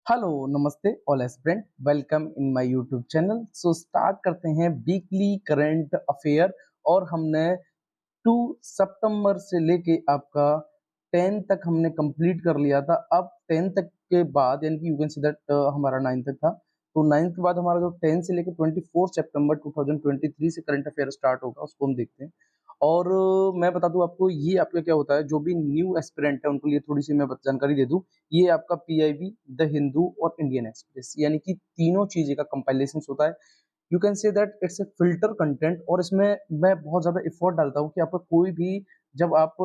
Hello नमस्ते all aspirant welcome in my YouTube channel. So start करते हैं weekly current affair. और हमने 2 सितंबर से लेके आपका 10 तक हमने कंप्लीट कर लिया था। अब 10 तक के बाद यानी कि यू कैन सी दैट हमारा 9 तक था, तो 9 के बाद हमारा जो 10 से लेके 24 सितंबर 2023 से करंट अफेयर स्टार्ट होगा उसको हम देखते हैं। और मैं बता दूं आपको, ये आपका क्या होता है, जो भी न्यू एस्पिरेंट है उनके लिए थोड़ी सी मैं जानकारी दे दूं। ये आपका पीआईबी, द हिंदू और इंडियन एक्सप्रेस यानी कि तीनों चीजें का कंपाइलेशन होता है। You can say that it's a filter content. और इसमें मैं बहुत ज्यादा एफर्ट डालता हूँ कि आपका कोई भी, जब आप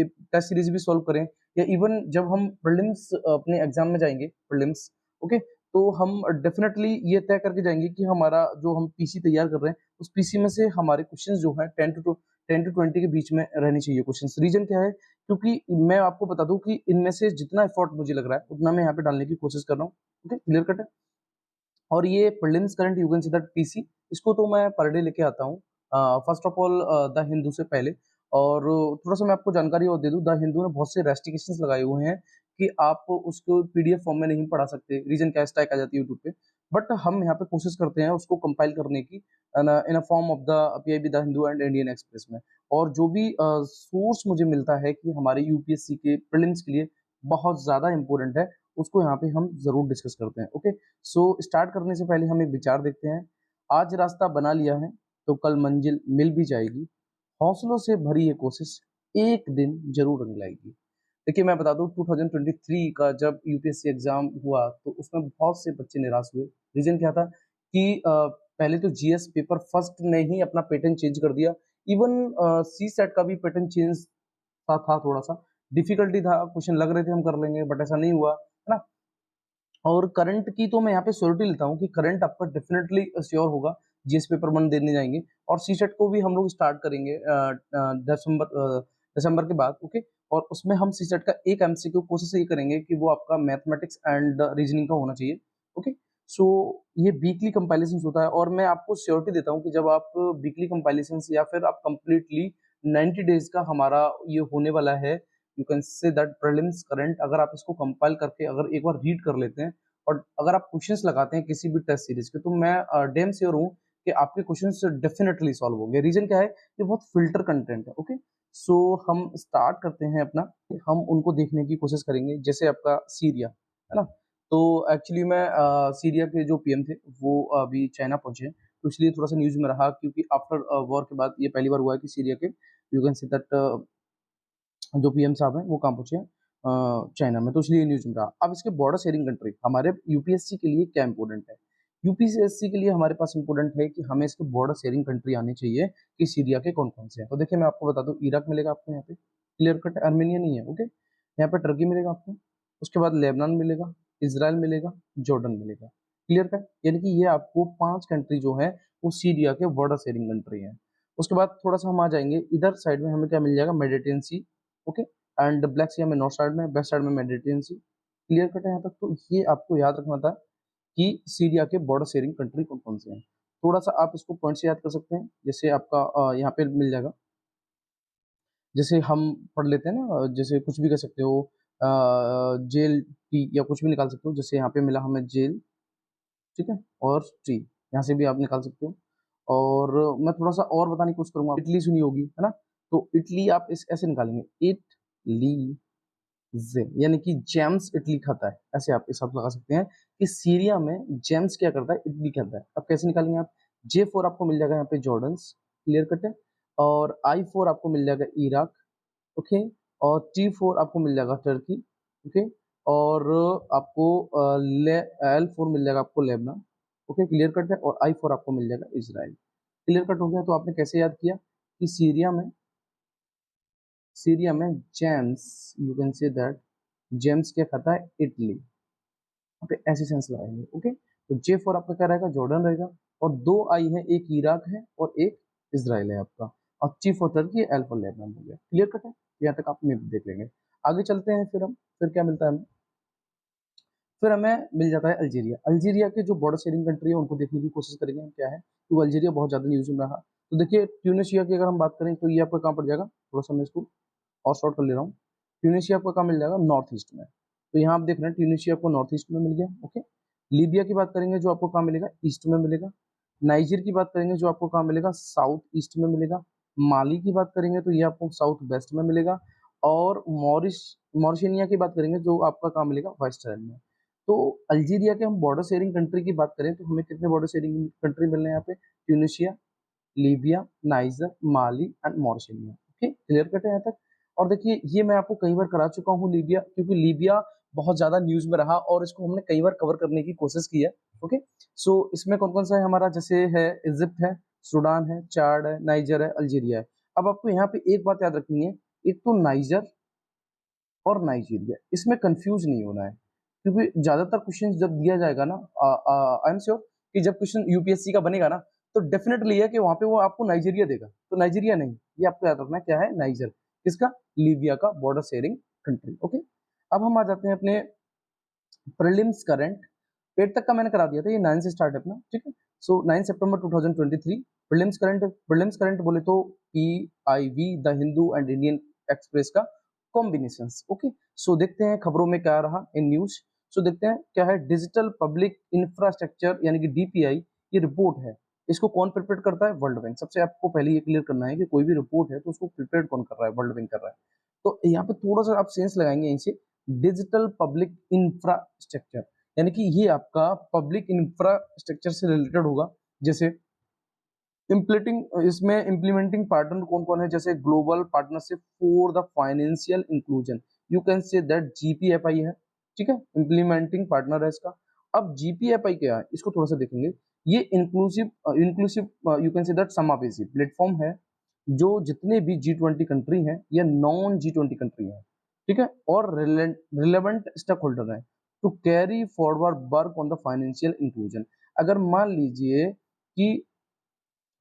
टेस्ट सीरीज भी सॉल्व करें या इवन जब हम प्रीलिम्स अपने एग्जाम में जाएंगे प्रीलिम्स, ओके, तो हम डेफिनेटली ये तय करके जाएंगे कि हमारा जो हम पीसी तैयार कर रहे हैं उस पीसी में से हमारे क्वेश्चंस जो है 10 to 20 के बीच में रहने चाहिए क्वेश्चंस। रीजन क्या है? क्योंकि मैं आपको बता दूं कि इनमें से जितना एफर्ट मुझे लग रहा है उतना मैं यहाँ पे डालने की कोशिश कर रहा हूँ। ओके, क्लियर कट है। और ये prelims current you can see that PC, इसको तो मैं पर डे लेके आता हूँ first of all the Hindu से पहले। और थोड़ा सा मैं आपको जानकारी और दे दूं, द हिंदू ने बहुत से रेस्ट्रिक्शंस लगाए हुए हैं कि आप उसको पीडीएफ फॉर्म में नहीं पढ़ा सकते। रीजन क्या, स्ट्राइक आ जाती है यूट्यूब पे। बट हम यहाँ पे कोशिश करते हैं उसको कंपाइल करने की in a form of the PIB, the Hindu and Indian Express में। और जो भी सोर्स मुझे मिलता है कि हमारे यूपीएससी के प्रीलिम्स के लिए बहुत ज्यादा इंपॉर्टेंट है, उसको यहाँ पे हम जरूर डिस्कस करते हैं। ओके, सो स्टार्ट करने से पहले हम एक विचार देखते हैं। आज रास्ता बना लिया है तो कल मंजिल मिल भी जाएगी। हौसलों से भरी ये कोशिश एक दिन जरूर रंग लाएगी। देखिए मैं बता दूं, 2023 का जब यूपीएससी एग्जाम हुआ तो उसमें बहुत से बच्चे निराश हुए। रीजन क्या था कि पहले तो जीएस पेपर फर्स्ट ने ही अपना पैटर्न चेंज कर दिया। इवन सी सेट का भी पैटर्न चेंज था थोड़ा सा डिफिकल्टी था, क्वेश्चन लग रहे थे हम कर लेंगे बट ऐसा नहीं हुआ, है ना। और करंट की तो मैं यहाँ पे श्योरिटी लेता हूँ कि करंट आपका डेफिनेटली श्योर होगा। जीएस पेपर वन देने जाएंगे और सी सेट को भी हम लोग स्टार्ट करेंगे दिसंबर के बाद। ओके, और उसमें हम सी सेट का एक एमसीक्यू कोशिश ये करेंगे कि वो आपका मैथमेटिक्स एंड रीजनिंग का होना चाहिए। ओके, सो ये वीकली कंपाइलेशन होता है और मैं आपको श्योरिटी देता हूँ कि जब आप वीकली कंपाइलेशन या फिर आप कंप्लीटली 90 डेज का हमारा ये होने वाला है, you can say that prelims current, अगर आप इसको कंपाइल करके अगर एक बार रीड कर लेते हैं और अगर आप क्वेश्चंस लगाते हैं किसी भी टेस्ट सीरीज के, तो मैं डेम श्योर हूँ कि आपके क्वेश्चंस डेफिनेटली सॉल्व होंगे। रीजन क्या है? ये बहुत फिल्टर कंटेंट है। ओके, सो हम स्टार्ट करते हैं अपना। हम उनको देखने की कोशिश करेंगे जैसे आपका सीरिया, है ना। तो एक्चुअली मैं सीरिया के जो पीएम थे वो अभी चाइना पहुंचे हैं, तो इसलिए थोड़ा सा न्यूज में रहा क्योंकि आफ्टर वॉर के बाद ये पहली बार हुआ है कि सीरिया के यू कैन सी दैट जो पीएम साहब हैं वो कहाँ पहुंचे हैं, चाइना में, तो इसलिए न्यूज में रहा। अब इसके बॉर्डर शेयरिंग कंट्री हमारे यूपीएससी के लिए क्या इंपॉर्टेंट है? यूपीएससी के लिए हमारे पास इंपॉर्टेंट है कि हमें इसके बॉर्डर शेयरिंग कंट्री आनी चाहिए कि सीरिया के कौन कौन से हैं। तो देखिए मैं आपको बता दूं, इराक मिलेगा आपको यहाँ पे, क्लियर कट, आर्मेनिया नहीं है। ओके, यहाँ पे टर्की मिलेगा आपको, उसके बाद लेबनान मिलेगा, इसराइल मिलेगा, जॉर्डन मिलेगा, क्लियर कट। यानी कि ये आपको 5 कंट्री जो है वो सीरिया के बॉर्डर शेयरिंग कंट्री है। उसके बाद थोड़ा सा हम आ जाएंगे इधर साइड में, हमें क्या मिल जाएगा, Mediterranean Sea. Okay, and Black Sea हमें नॉर्थ साइड में, वेस्ट साइड में मेडिटेरियन सी, क्लियर कट है यहाँ तक। तो ये आपको याद रखना था कि सीरिया के बॉर्डर शेयरिंग कंट्री कौन कौन से हैं। थोड़ा सा आप इसको पॉइंट से याद कर सकते हैं, जैसे आपका यहाँ पे मिल जाएगा, जैसे हम पढ़ लेते हैं ना, जैसे कुछ भी कर सकते हो, जेल टी या कुछ भी निकाल सकते हो। जैसे यहाँ पे मिला हमें जेल, ठीक है, और टी, यहाँ से भी आप निकाल सकते हो। और मैं थोड़ा सा और बताने की कोशिश करूंगा, इटली सुनी होगी, है ना। तो इटली आप इस ऐसे निकालेंगे, इटली जे, यानी कि जेम्स इटली खाता है, ऐसे आप हिसाब लगा सकते हैं कि सीरिया में जेम्स क्या करता है, इटली खाता है। अब कैसे निकालेंगे आप, J4 आपको मिल जाएगा यहाँ पे जॉर्डन, क्लियर कट है। और I4 आपको मिल जाएगा इराक, ओके। और T4 आपको मिल जाएगा टर्की, ओके। और आपको L4 मिल जाएगा आपको लेबनान, ओके, क्लियर कट है। और I4 आपको मिल जाएगा इसराइल, क्लियर कट हो गया। तो आपने कैसे याद किया कि सीरिया में James, you can say that James क्या खाता है, इटली। ओके, ऐसे सेंस लगाएंगे। ओके, तो J4 आपका क्या रहेगा, जॉर्डन रहेगा। और 2 आई है, एक इराक है और एक इसराइल है आपका। और T4 टर्की, L4 लेबनान हो गया, क्लियर कट है। यहाँ तक आप में देख लेंगे। आगे चलते हैं, फिर क्या मिलता है हमें, फिर हमें मिल जाता है अल्जीरिया। अल्जीरिया के जो बॉर्डर शेयरिंग कंट्री है उनको देखने की कोशिश करेंगे हम, क्या है, तो अल्जीरिया बहुत ज्यादा न्यूज में रहा। तो देखिए ट्यूनिशिया की अगर हम बात करें तो ये आपका कहाँ पड़ जाएगा, थोड़ा सा मैं इसको और शॉर्ट कर ले रहा हूँ। ट्यूनिशिया आपका कहाँ मिल जाएगा, नॉर्थ ईस्ट में, तो यहाँ आप देख रहे हैं ट्यूनीशिया आपको नॉर्थ ईस्ट में मिल गया। ओके, लीबिया की बात करेंगे जो आपको कहाँ मिलेगा, ईस्ट में मिलेगा। नाइजीर की बात करेंगे जो आपको कहाँ मिलेगा, साउथ ईस्ट में मिलेगा। माली की बात करेंगे तो ये आपको साउथ वेस्ट में मिलेगा। और मॉरिशनिया की बात करेंगे जो आपका कहाँ मिलेगा, वेस्ट साइड में। तो अल्जीरिया के हम बॉर्डर शेयरिंग कंट्री की बात करें तो हमें कितने बॉर्डर शेयरिंग कंट्री मिल रहे हैं यहाँ पे, Tunisia, Libya, Niger, Mali and Mauritania. Okay, clear cut है यहाँ तक। और देखिए ये मैं आपको कई बार करा चुका हूँ लीबिया, क्योंकि लीबिया बहुत ज्यादा न्यूज में रहा और इसको हमने कई बार कवर करने की कोशिश की है। ओके, सो इसमें कौन कौन सा है हमारा, जैसे है इजिप्ट है, सूडान है, चाड है, नाइजर है, अल्जीरिया है। अब आपको यहाँ पे एक बात याद रखनी है, एक तो नाइजर और नाइजीरिया, इसमें कंफ्यूज नहीं होना है, क्योंकि ज्यादातर क्वेश्चन जब दिया जाएगा ना, आई एम श्योर कि जब क्वेश्चन यूपीएससी का बनेगा ना, तो डेफिनेटली है कि वहां पे वो आपको नाइजीरिया देगा, तो नाइजीरिया नहीं, ये आपको याद रखना है क्या है, नाइजर, किसका, लीबिया का बॉर्डर शेयरिंग कंट्री। ओके, अब हम आ जाते हैं अपने प्रीलिम्स करंट। 8 तक का मैंने करा दिया था, ये 9 से स्टार्ट है अपना, ठीक है। सो 9 सितंबर 2023 प्रीलिम्स करंट बोले तो PIV, the Hindu and Indian express का कॉम्बिनेशन। ओके, सो देखते हैं खबरों में क्या रहा इन न्यूज। सो देखते हैं क्या है, डिजिटल पब्लिक इंफ्रास्ट्रक्चर यानी कि DPI, ये रिपोर्ट है, इसको कौन प्रिपेयर करता है, वर्ल्ड बैंक। सबसे आपको पहले ये क्लियर करना है कि कोई भी रिपोर्ट है तो उसको प्रिपेयर कौन कर रहा है, वर्ल्ड बैंक कर रहा है। तो यहाँ पे थोड़ा सा आप सेंस लगाएंगे यहीं से, डिजिटल पब्लिक इंफ्रास्ट्रक्चर यानी कि ये आपका पब्लिक इंफ्रास्ट्रक्चर से रिलेटेड होगा। जैसे इम्प्लीमेंटिंग पार्टनर कौन कौन है, जैसे global partnership for the financial inclusion, you can say that GPFI है, ठीक है, इम्प्लीमेंटिंग पार्टनर है इसका। अब GPFI क्या है, इसको थोड़ा सा देखेंगे। ये inclusive inclusive you can say that समावेशी प्लेटफॉर्म है, जो जितने भी G20 कंट्री हैं या नॉन G20 कंट्री हैं, ठीक है, और रिलेवेंट स्टेक होल्डर हैं, to carry forward work on the financial inclusion. अगर मान लीजिए कि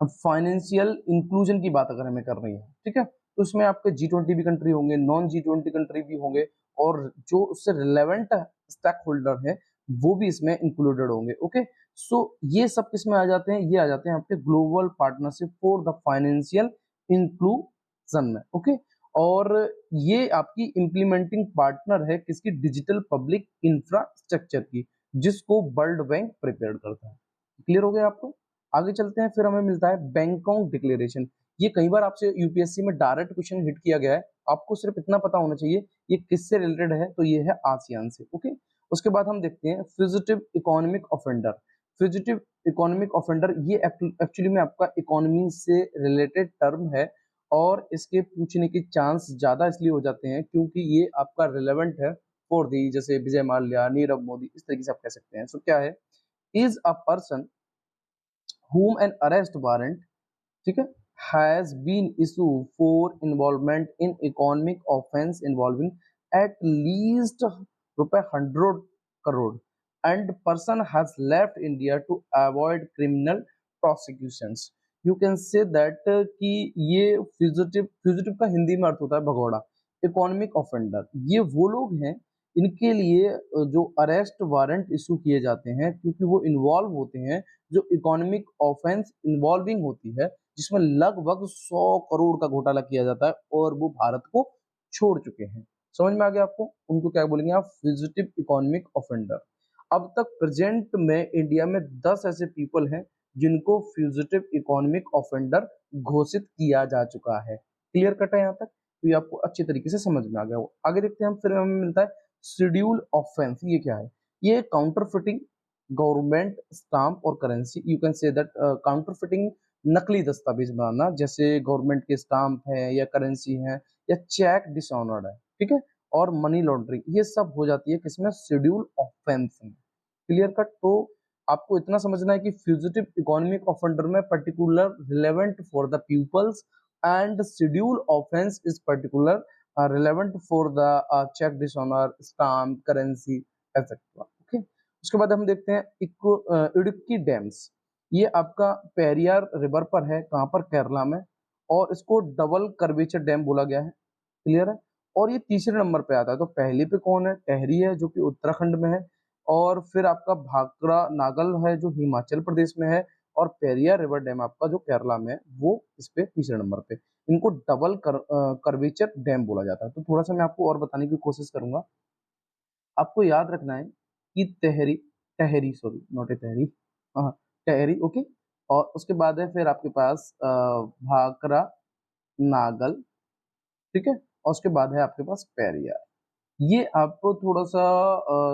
अब फाइनेंशियल इंक्लूजन की बात अगर हमें करनी है, ठीक है, तो उसमें आपके G20 भी कंट्री होंगे, नॉन G20 कंट्री भी होंगे, और जो उससे रिलेवेंट स्टेक होल्डर है वो भी इसमें इंक्लूडेड होंगे। ओके, सो ये सब किसमें आ जाते हैं, ये आ जाते हैं आपके global partnership for the financial inclusion में। ओके, और ये आपकी इम्प्लीमेंटिंग पार्टनर है किसकी, डिजिटल पब्लिक इंफ्रास्ट्रक्चर की, जिसको वर्ल्ड बैंक प्रिपेयर करता है। क्लियर हो गया आपको। आगे चलते हैं, फिर हमें मिलता है बैंकॉक डिक्लेरेशन। ये कई बार आपसे यूपीएससी में डायरेक्ट क्वेश्चन हिट किया गया है, आपको सिर्फ इतना पता होना चाहिए ये किससे रिलेटेड है, तो ये है आसियान से। ओके, उसके बाद हम देखते हैं fugitive economic offender. Fugitive economic offender ये एक्चुअली में आपका इकोनॉमी से रिलेटेड टर्म है, और इसके पूछने के चांस ज्यादा इसलिए हो जाते हैं क्योंकि ये आपका रिलेवेंट है फॉर दी, जैसे विजय माल्या, नीरव मोदी, इस तरीके से आप कह सकते हैं। सो क्या है, is a person whom an arrest warrant, ठीक है, has been issued for involvement in economic offense involving at least ₹100 crore and person has left India to avoid criminal prosecutions. You can say that कि ये fugitive का हिंदी में अर्थ होता है भगोड़ा। Economic offender ये वो लोग हैं इनके लिए जो अरेस्ट वारंट इशू किए जाते हैं, क्योंकि वो इन्वॉल्व होते हैं, जो इकोनॉमिक ऑफेंस इन्वॉल्विंग होती है, जिसमें लगभग 100 करोड़ का घोटाला किया जाता है और वो भारत को छोड़ चुके हैं। समझ में आ गया आपको, उनको क्या बोलेंगे आप, फ्यूजिटिव इकोनॉमिक ऑफेंडर। अब तक प्रेजेंट में इंडिया में 10 ऐसे पीपल हैं जिनको फ्यूजिटिव इकोनॉमिक ऑफेंडर घोषित किया जा चुका है। क्लियर कट है यहाँ तक, तो ये आपको अच्छी तरीके से समझ में आ गया हो। आगे देखते हैं हम, फिर हमें मिलता है शेड्यूल ऑफेंस। ये क्या है, ये काउंटरफिटिंग गवर्नमेंट स्टाम्प और currency, you can say that counterfeiting, नकली दस्तावेज बनाना, जैसे गवर्नमेंट के स्टाम्प है या करेंसी है या चेक डिसऑनर्ड है, ठीक है, और मनी लॉन्ड्रिंग, ये सब हो जाती है किसमें, शेड्यूल ऑफेंस में। Clear cut. तो आपको इतना समझना है कि फ्यूजिटिव इकोनॉमिक ऑफेंडर में particular relevant for the peoples and schedule offence is particular relevant for the cheque dishonour, stamp, currency etcetera. Okay, उसके बाद हम देखते हैं इडुक्की डैम्स। ये आपका पेरियार रिवर पर है, कहाँ पर, केरला में, और इसको डबल कर्वेचर डैम बोला गया है। क्लियर है। और ये तीसरे नंबर पे आता है, तो पहले पे कौन है, टेहरी है जो कि उत्तराखंड में है, और फिर आपका भाखड़ा नागल है जो हिमाचल प्रदेश में है, और पेरियार रिवर डैम आपका जो केरला में है वो इस पे तीसरे नंबर पे। इनको डबल कर्वेचर डैम बोला जाता है। तो थोड़ा सा मैं आपको और बताने की कोशिश करूंगा। आपको याद रखना है कि तहरी तहरी सॉरी नॉट ए तहरी, हाँ, तहरी, ओके। और उसके बाद है फिर आपके पास भाकरा, नागल, ठीक है। और उसके बाद है आपके पास पेरिया। ये आपको थोड़ा-सा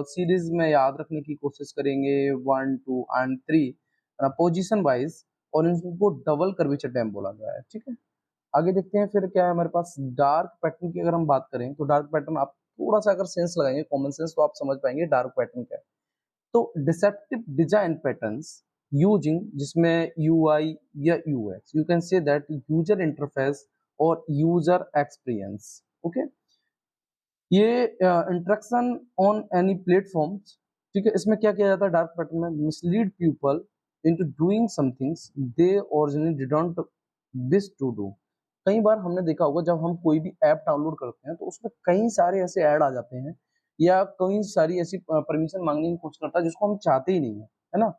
सीरीज़ में याद रखने की कोशिश करेंगे 1, 2 एंड 3 पोज़ीशन वाइज़, और इनको डबल कर्वेचर डैम बोला गया है, ठीक है। आगे देखते हैं फिर क्या है हमारे पास डार्क पैटर्न की अगर हम बात करें, तो डार्क पैटर्न आप थोड़ा-सा अगर सेंस लगाएँगे, कॉमन सेंस, तो आप समझ पाएँगे डार्क पैटर्न क्या है। तो डिसेप्टिव डिज़ाइन पैटर्न्स यूजिंग जिसमें यूआई या UX, you can say that user interface और यूज़र एक्सपीरियंस, ओके। ये इंटरेक्शन ऑन एनी प्लेटफॉर्म्स, ठीक है। इसमें क्या किया जाता है डार्क पैटर्न में, mislead people into doing somethings they originally didn't wish to do. कई बार हमने देखा होगा जब हम कोई भी ऐप डाउनलोड करते हैं तो उसमें कई सारे ऐसे ऐड आ जाते हैं या कई सारी ऐसी परमिशन मांगने की कोशिश करता है जिसको हम चाहते ही नहीं है ना।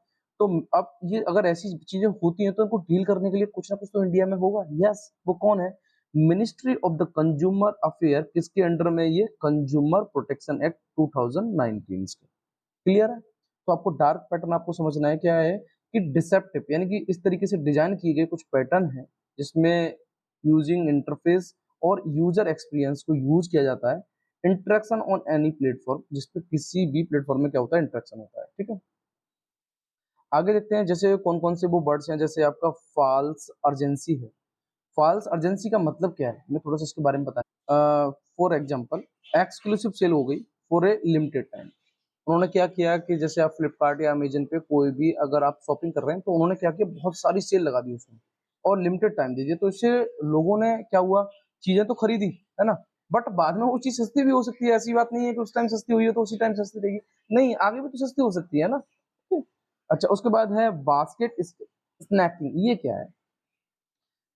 तो अब ये अगर ऐसी चीजें होती हैं तो इनको डील करने के लिए कुछ ना कुछ तो इंडिया में होगा। यस, वो कौन है? Ministry of the consumer affair, किसके अंडर में? ये कंज्यूमर प्रोटेक्शन एक्ट 2019 के। क्लियर है? तो आपको डार्क पैटर्न आपको समझना है क्या है कि डिसेप्टिव यानी कि इस तरीके से डिजाइन किए गए कुछ पैटर्न है जिसमें यूजिंग इंटरफेस और यूजर एक्सपीरियंस को यूज किया जाता है। इंटरेक्शन ऑन एनी प्लेटफॉर्म, जिसपे किसी भी प्लेटफॉर्म में क्या होता है, इंटरेक्शन होता है, ठीक है। आगे देखते हैं जैसे कौन कौन से वो वर्ड्स हैं, जैसे आपका फॉल्स अर्जेंसी है। फॉल्स अर्जेंसी का मतलब क्या है, मैं थोड़ा सा इसके बारे में बता। फॉर एग्जाम्पल, एक्सक्लूसिव सेल हो गई फॉर ए लिमिटेड टाइम। उन्होंने क्या किया कि जैसे आप फ्लिपकार्ट या अमेजन पे कोई भी अगर आप शॉपिंग कर रहे हैं तो उन्होंने क्या किया, बहुत सारी सेल लगा दी उसमें और लिमिटेड टाइम दीजिए, तो इससे लोगों ने क्या हुआ, चीजें तो खरीदी, है ना। बट बाद में वो चीज सस्ती भी हो सकती है, ऐसी बात नहीं है कि उस टाइम सस्ती हुई है तो उसी टाइम सस्ती रहेगी। नहीं, आगे भी तो सस्ती हो सकती है ना। अच्छा, उसके बाद है बास्केट स्नैकिंग। ये क्या है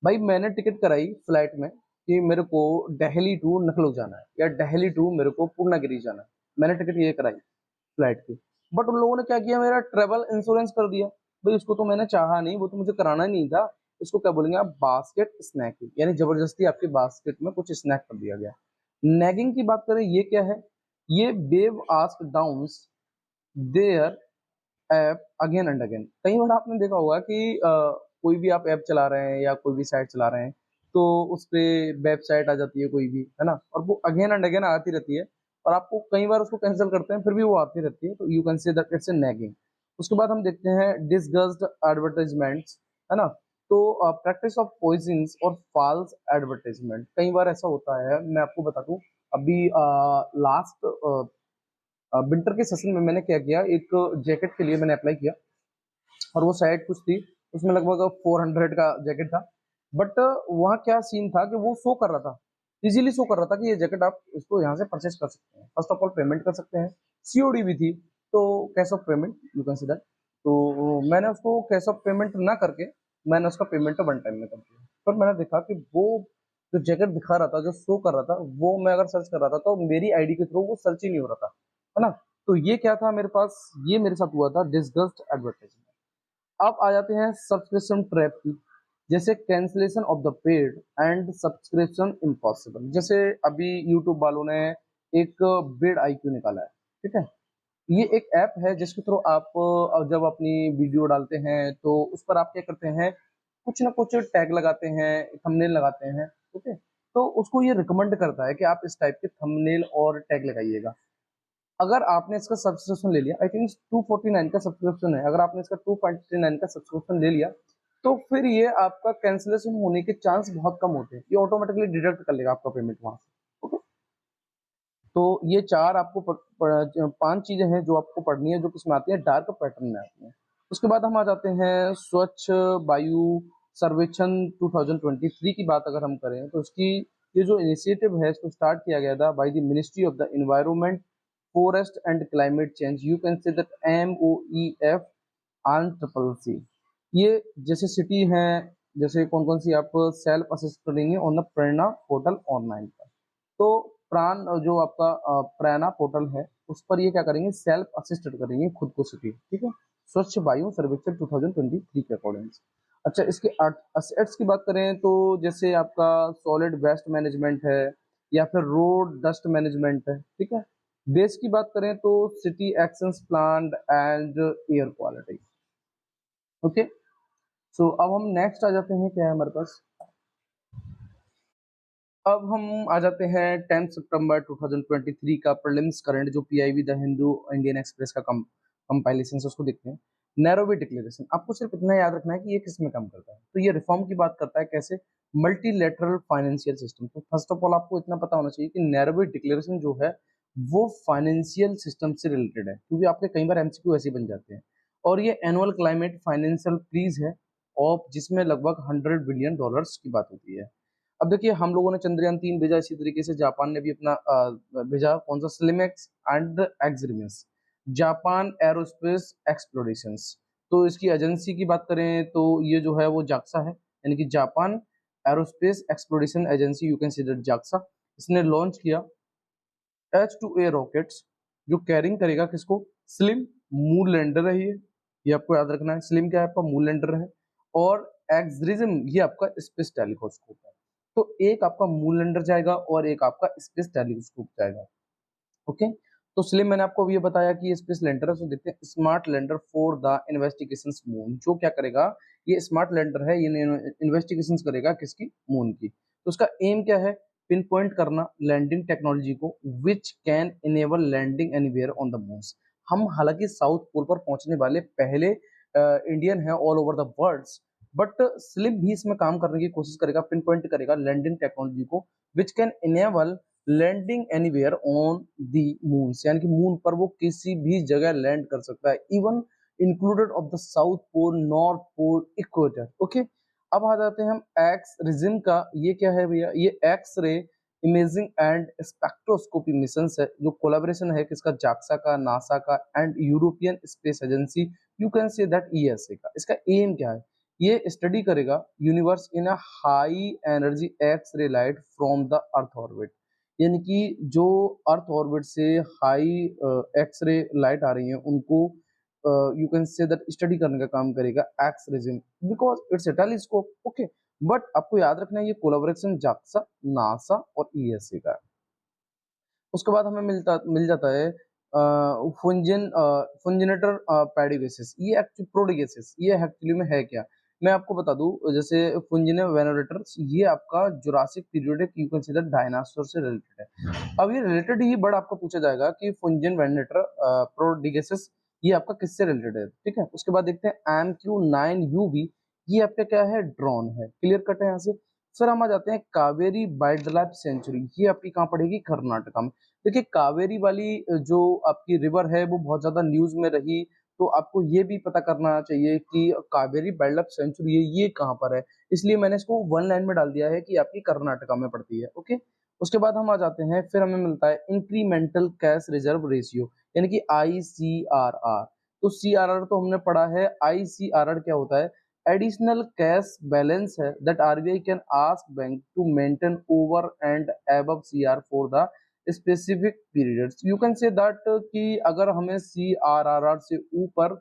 भाई? मैंने टिकट कराई फ्लाइट में कि मेरे को दिल्ली टू लखनऊ जाना है या दिल्ली टू मेरे को पूर्णागिरी जाना है। मैंने टिकट ये कराई फ्लाइट की, बट उन लोगों ने क्या किया, मेरा ट्रेवल इंश्योरेंस कर दिया। भाई उसको तो मैंने चाहा नहीं, वो तो मुझे कराना ही नहीं था। इसको क्या बोलेंगे आप? बास्केट स्नैकिंग, यानी जबरदस्ती आपके बास्केट में कुछ स्नैक कर दिया गया। नैगिंग की बात करें, ये क्या है? ये बेव ask downs their app again and again. कई बार आपने देखा होगा कि कोई भी आप ऐप चला रहे हैं या कोई भी साइट चला रहे हैं तो उस पे वेबसाइट आ जाती है कोई भी, है ना, और वो अगेन एंड अगेन आती रहती है और आपको कई बार उसको कैंसिल करते हैं फिर भी वो आती रहती है, तो you can say that it's a nagging. उसके बाद हम देखते हैं डिसगस्ड एडवर्टाइजमेंट्स, है ना। तो प्रैक्टिस ऑफ पॉइजनिंग्स और फॉल्स एडवर्टाइजमेंट, कई बार ऐसा होता है, मैं आपको बता दूं। अभी लास्ट विंटर के सेशन में मैंने क्या किया, एक जैकेट के लिए मैंने अप्लाई किया और वो साइट कुछ थी, उसमें लगभग 400 का जैकेट था। बट वहाँ क्या सीन था कि वो शो कर रहा था, इजीली शो कर रहा था कि ये जैकेट आप इसको यहाँ से परचेस कर सकते हैं। फर्स्ट ऑफ ऑल पेमेंट कर सकते हैं, सीओडी भी थी, तो cash of payment you consider. तो मैंने उसको कैश ऑफ पेमेंट ना करके मैंने उसका पेमेंट वन टाइम में कर दिया। पर मैंने देखा कि वो जो जैकेट दिखा रहा था, जो शो कर रहा था, वो मैं अगर सर्च कर रहा था तो मेरी आईडी के थ्रू वो सर्च ही नहीं हो रहा था, है ना। तो ये क्या था मेरे पास, ये मेरे साथ हुआ था डिसगस्ट एडवर्टाइजमेंट। अब आ जाते हैं सब्सक्रिप्शन ट्रैप की, जैसे cancellation of the paid and subscription impossible. जैसे अभी यूट्यूब वालों ने एक बेड आईक्यू निकाला है, ठीक है। ये एक ऐप है जिसके थ्रू आप जब अपनी वीडियो डालते हैं तो उस पर आप क्या करते हैं, कुछ ना कुछ टैग लगाते हैं, थंबनेल लगाते हैं, ठीक है। तो उसको ये रिकमेंड करता है कि आप इस टाइप के थंबनेल और टैग लगाइएगा। अगर आपने इसका सब्सक्रिप्शन ले लिया, आई थिंक 249 का सब्सक्रिप्शन है, अगर आपने इसका 249 का सब्सक्रिप्शन ले लिया तो फिर ये आपका कैंसिलेशन होने के चांस बहुत कम होते हैं, ये ऑटोमेटिकली डिडक्ट कर लेगा आपका पेमेंट वहां से, ओके। तो ये चार आपको 5 चीजें हैं जो आपको पढ़नी है, जो किसमें आती है, डार्क पैटर्न में आती है। उसके बाद हम आ जाते हैं स्वच्छ वायु सर्वेक्षण 2023 की बात अगर हम करें तो इसकी ये जो इनिशिएटिव है इसको स्टार्ट किया गया था bye the ministry of the environment, forest and climate change, you can say that MOEF आन ट्रिपल सी। ये जैसे सिटी हैं, जैसे कौन कौन सी आप सेल्फ असिस्ट करेंगे on the Prerna portal online पर। तो प्राण जो आपका प्रेरणा पोर्टल है उस पर ये क्या करेंगे, सेल्फ असिस्टेड करेंगे खुद को सिटी, ठीक है। स्वच्छ वायु सर्वेक्षण 2023 के अकॉर्डिंग। अच्छा, इसके असेट्स की बात करें तो जैसे आपका सॉलिड वेस्ट मैनेजमेंट है या फिर रोड डस्ट मैनेजमेंट है, ठीक है। बेस की बात करें तो city actions plan and air quality. Okay, so अब हम नेक्स्ट आ जाते हैं, क्या है हमारे पास, अब हम आ जाते हैं 10 सितंबर 2023 का प्रीलिम्स करंट जो PIB the Hindu Indian express का कंपाइलेशन है उसको देखते हैं। नैरोबी डिक्लेरेशन, आपको सिर्फ इतना याद रखना है कि ये किस में काम करता है, तो ये रिफॉर्म की बात करता है, कैसे, मल्टीलेटरल फाइनेंशियल सिस्टम। तो फर्स्ट ऑफ ऑल आपको इतना पता होना चाहिए कि नैरोबी डिक्लेरेशन जो है वो फाइनेंशियल सिस्टम से रिलेटेड है, क्योंकि आपके कई बार एमसीक्यू ऐसे बन जाते हैं। और ये एनुअल क्लाइमेट फाइनेंशियल फ्रीज है, और जिसमें लगभग $100 बिलियन की बात होती है। अब देखिए, हम लोगों ने चंद्रयान 3 भेजा, इसी तरीके से जापान ने भी अपना भेजा, कौन सा, स्लिमेक्स एंड एक्सरिमस, जापान एरोस्पेस एक्सप्लोरेशंस। तो इसकी एजेंसी की बात करें तो ये जो है वो जाक्सा है, यानी कि Japan aerospace exploration agency, you can see that JAXA. इसने लॉन्च किया H2A रॉकेट्स, जो कैरिंग करेगा किसको, स्लिम मून लैंडर है ये आपको याद रखना है। स्लिम क्या है आपका, मून लैंडर है। और एक्सरिज्म ये आपका स्पेस टेलीस्कोप है। तो एक आपका मून लैंडर जाएगा और एक आपका स्पेस टेलीस्कोप जाएगा। ओके, तो स्लिम मैंने आपको अभी ये बताया कि ये स्पेस लैंडर है। तो देखते हैं smart lander for the investigations moon, जो क्या करेगा, ये स्मार्ट लैंडर है, ये इन्वेस्टिगेशंस करेगा किसकी, मून की। तो उसका एम क्या है, पिन पॉइंट करना लैंडिंग टेक्नोलॉजी को, which can enable landing anywhere on the moon. हम हालांकि साउथ पोल पर पहुंचने वाले पहले इंडियन है all over the world, but SLIM भी इसमें काम करने की कोशिश करेगा, पिन पॉइंट करेगा लैंडिंग टेक्नोलॉजी को, which can enable landing anywhere on the moon, यानी कि मून पर वो किसी भी जगह लैंड कर सकता है, even included of the south pole, north pole, equator. Okay, अब आ जाते हैं हम एक्स रिजिम का। ये क्या है भैया, ये X ray imaging and spectroscopy mission है, जो कोलैबोरेशन है किसका, जाक्सा का, नासा का and European space agency, you can say that ESA का। इसका एम क्या है, ये स्टडी करेगा universe in a high energy X ray light from the earth orbit, यानी कि जो अर्थ ऑर्बिट से हाई एक्स रे लाइट आ रही है उनको you can say that study करने का काम करेगा x regime, because it's a telescope. Okay, but आपको याद रखना है ये कोलैबोरेशन जाक्सा, नासा और ईएसए का है। उसके बाद हमें मिल जाता है फुंजिनेटर पैडिगेसिस, ये एक्चुअली प्रोडिगेसिस, ये एक्चुअली में है क्या, मैं आपको बता दूं, जैसे फुंजिने वेनोरेटर्स, ये आपका Jurassic periodic you consider dinosaur से रिलेटेड है। अब ये रिलेटेड ही बड़ा आपको पूछा जाएगा कि फुंजिन वेनरेटर प्रोडिगेसिस ये आपका किससे रिलेटेड है, ठीक है। उसके बाद देखते हैं MQ9UV, ये आपका क्या है, ड्रोन है, क्लियर कट है यहाँ से। फिर हम आ जाते हैं कावेरी वाइल्ड लाइफ सेंचुरी, ये आपकी कहाँ पड़ेगी, कर्नाटका में। देखिए, कावेरी वाली जो आपकी रिवर है वो बहुत ज्यादा न्यूज में रही, तो आपको ये भी पता करना चाहिए कि कावेरी वाइल्ड लाइफ सेंचुरी है ये कहाँ पर है, इसलिए मैंने इसको वन लाइन में डाल दिया है कि आपकी कर्नाटका में पड़ती है। ओके, उसके बाद हम आ जाते हैं, फिर हमें मिलता है इंक्रीमेंटल कैश रिजर्व रेशियो, यानी कि ICRR। तो CRR तो हमने पढ़ा है, ICRR क्या होता है, एडिशनल कैश बैलेंस है that RBI can ask bank to maintain over and above CR for the specific periods, you can say that कि अगर हमें CRR से ऊपर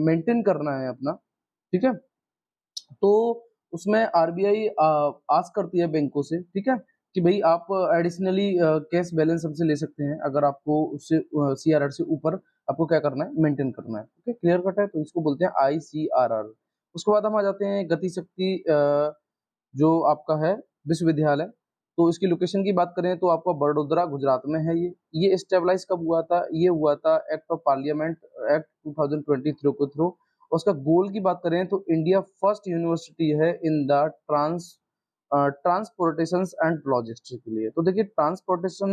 मेंटेन करना है अपना, ठीक है, तो उसमें आरबीआई आस्क करती है बैंकों से, ठीक है, कि भाई आप एडिशनली कैश बैलेंस हमसे ले सकते हैं अगर आपको उससे CRR से ऊपर आपको क्या करना है, मेंटेन करना है। ओके, क्लियर कट है, तो इसको बोलते हैं ICRR। उसके बाद हम आ जाते हैं गति शक्ति जो आपका है विश्वविद्यालय, तो इसकी लोकेशन की बात करें तो आपका बड़ोदरा गुजरात में है। ये स्टेबलाइज कब हुआ था, ये हुआ था एक्ट ऑफ पार्लियामेंट एक्ट 2023 के थ्रू। उसका गोल की बात करें तो इंडिया फर्स्ट यूनिवर्सिटी है in the transportation and logistics के लिए। तो देखिए, ट्रांसपोर्टेशन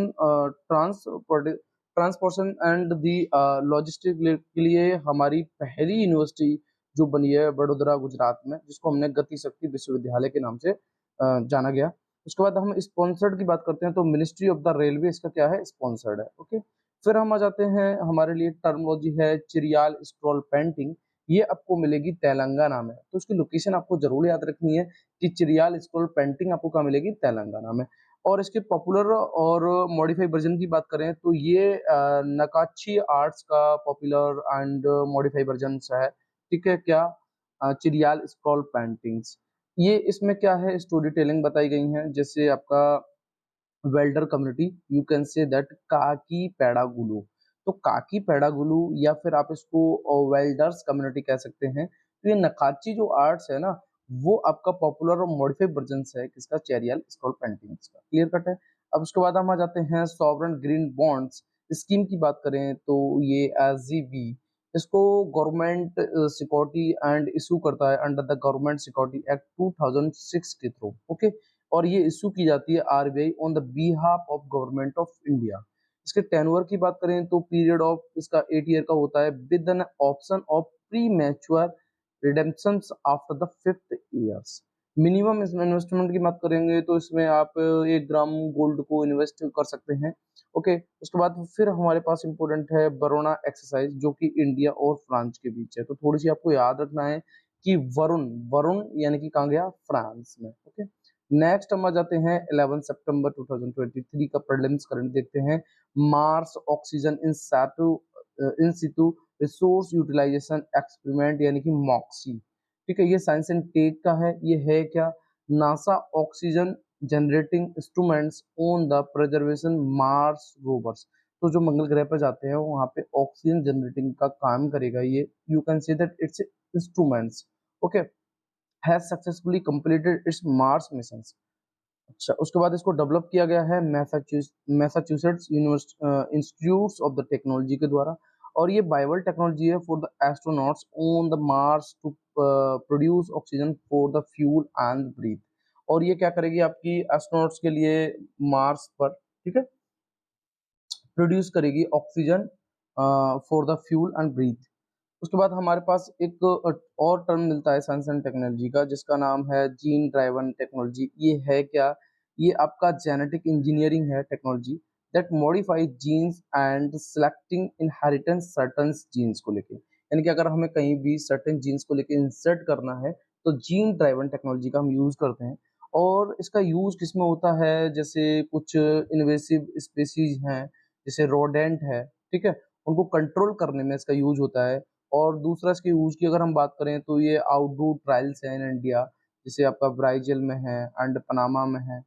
एंड दी लॉजिस्टिक के लिए हमारी पहली यूनिवर्सिटी जो बनी है बड़ोदरा गुजरात में, जिसको हमने गति शक्ति विश्वविद्यालय के नाम से जाना गया। उसके बाद हम स्पॉन्सर्ड की बात करते हैं, तो मिनिस्ट्री ऑफ द रेलवे इसका क्या है, स्पॉन्सर्ड है। ओके, फिर हम आ जाते हैं, हमारे लिए टर्मोलॉजी है चिरियाल स्क्रॉल पेंटिंग, ये आपको मिलेगी तेलंगाना में। तो उसकी लोकेशन आपको जरूर याद रखनी है कि चिरियाल स्क्रॉल पेंटिंग आपको कहाँ मिलेगी, तेलंगाना में। और इसके पॉपुलर और मॉडिफाई वर्जन की बात करें तो ये नकाची आर्ट्स का पॉपुलर एंड मॉडिफाई वर्जन है, ठीक है, क्या, चिरियाल स्क्रॉल पेंटिंग्स। ये इसमें क्या है, स्टोरी टेलिंग बताई गई है, जैसे आपका welder community, you can say that काकी पेडागुलू। तो काकी पेडागुलू या फिर आप इसको वेल्डर्स कम्युनिटी कह सकते हैं। तो ये नकाची जो आर्ट्स है ना, वो आपका पॉपुलर और मॉडिफाइड वर्जन है किसका, चेरियल स्क्रॉल पेंटिंग्स का। क्लियर कट है। अब उसके बाद हम आ जाते हैं सॉवरन ग्रीन बॉन्ड्स स्कीम की बात करें तो ये एसजीबी, इसको गवर्नमेंट सिक्योरिटी एंड इशू करता है under the government security act 2006 के थ्रू। ओके, और ये इशू की जाती है RBI on the behalf of government of India. इसके टेन्योर की बात करें तो पीरियड ऑफ इसका 8 ईयर का होता है with an option of pre mature redemption after the 5th years. Minimum इसमें इन्वेस्टमेंट की बात करेंगे तो इसमें आप 1 ग्राम गोल्ड को इन्वेस्ट कर सकते हैं। ओके, उसके बाद फिर हमारे पास इंपॉर्टेंट है बरोना एक्सरसाइज जो कि इंडिया और फ्रांस के बीच है। तो थोड़ी सी आपको याद रखना है कि वरुण वरुण यानी कि कहाँ गया, फ्रांस में। ओके, नेक्स्ट हम आ जाते हैं 11 सितंबर 2023 का प्रीलिम्स करंट देखते हैं। Mars oxygen in situ resource utilisation experiment यानी कि मॉक्सी। ठीक है, ये साइंस एंड टेक का है। ये है क्या, NASA oxygen generating instruments on the preservation Mars rovers. तो जो मंगल ग्रह पर जाते हैं वहां पे ऑक्सीजन जनरेटिंग का काम करेगा ये, you can say that its instruments. Okay, has successfully completed its Mars mission. अच्छा, उसके बाद इसको डेवलप किया गया है Massachusetts institutes of the technology के द्वारा। और ये बाइबल टेक्नोलॉजी है for the astronauts on the Mars to produce oxygen for the fuel and breathe. और ये क्या करेगी आपकी एस्ट्रोनॉट्स के लिए मार्स पर, ठीक है, प्रोड्यूस करेगी oxygen for the fuel and breathe. उसके बाद हमारे पास एक और टर्म मिलता है साइंस एंड टेक्नोलॉजी का जिसका नाम है जीन ड्राइवन टेक्नोलॉजी। ये है क्या, ये आपका जेनेटिक इंजीनियरिंग है technology that modify genes and selecting inheritance certain genes को लेके। यानी कि अगर हमें कहीं भी सर्टेन जीन्स को लेके इंसर्ट करना है तो जीन ड्राइवन टेक्नोलॉजी का हम यूज करते हैं। और इसका यूज किसमें होता है, जैसे कुछ इन्वेसिव स्पेसीज हैं जैसे रोडेंट है, ठीक है, उनको कंट्रोल करने में इसका यूज होता है। और दूसरा इसके यूज की अगर हम बात करें तो ये आउटडोर ट्रायल्स है इन इंडिया, जैसे आपका ब्राजील में है एंड पनामा में है,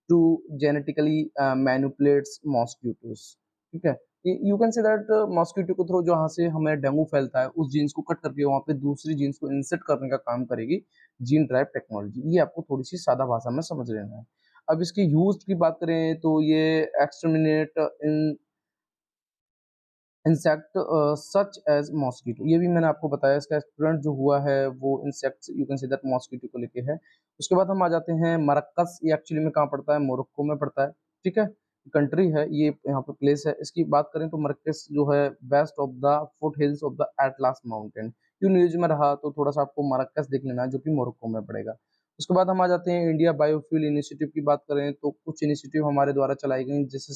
टू जेनेटिकली मैनिपुलेट्स मॉस्किटोस। ठीक है, you can say that mosquito के थ्रू जहाँ से हमें डेंगू फैलता है उस जीन्स को कट करके वहाँ पे दूसरी जीन्स को इंसर्ट करने का काम करेगी जीन ड्राइव टेक्नोलॉजी। ये आपको थोड़ी सी सादा भाषा में समझ लेना है। अब इसके यूज की बात करें तो ये exterminate in insect such as mosquito, ये भी मैंने आपको बताया। इसका एक्सपेरिमेंट जो हुआ है वो insects you can say that mosquito को लेके है। उसके बाद हम आ जाते हैं मरक्कस, ये एक्चुअली में कहाँ पड़ता है, मोरक्को में पड़ता है। ठीक है, कंट्री है ये, यहाँ पे प्लेस है। इसकी बात करें तो मरक्कस जो है west of the foothills of the Atlas mountain. क्यों न्यूज में रहा तो थोड़ा सा आपको मरक्कस देख लेना है जो कि मोरक्को में पड़ेगा। उसके बाद हम आ जाते हैं इंडिया बायोफ्यूल इनिशिएटिव की बात करें तो कुछ इनिशिएटिव हमारे द्वारा चलाई गई जैसे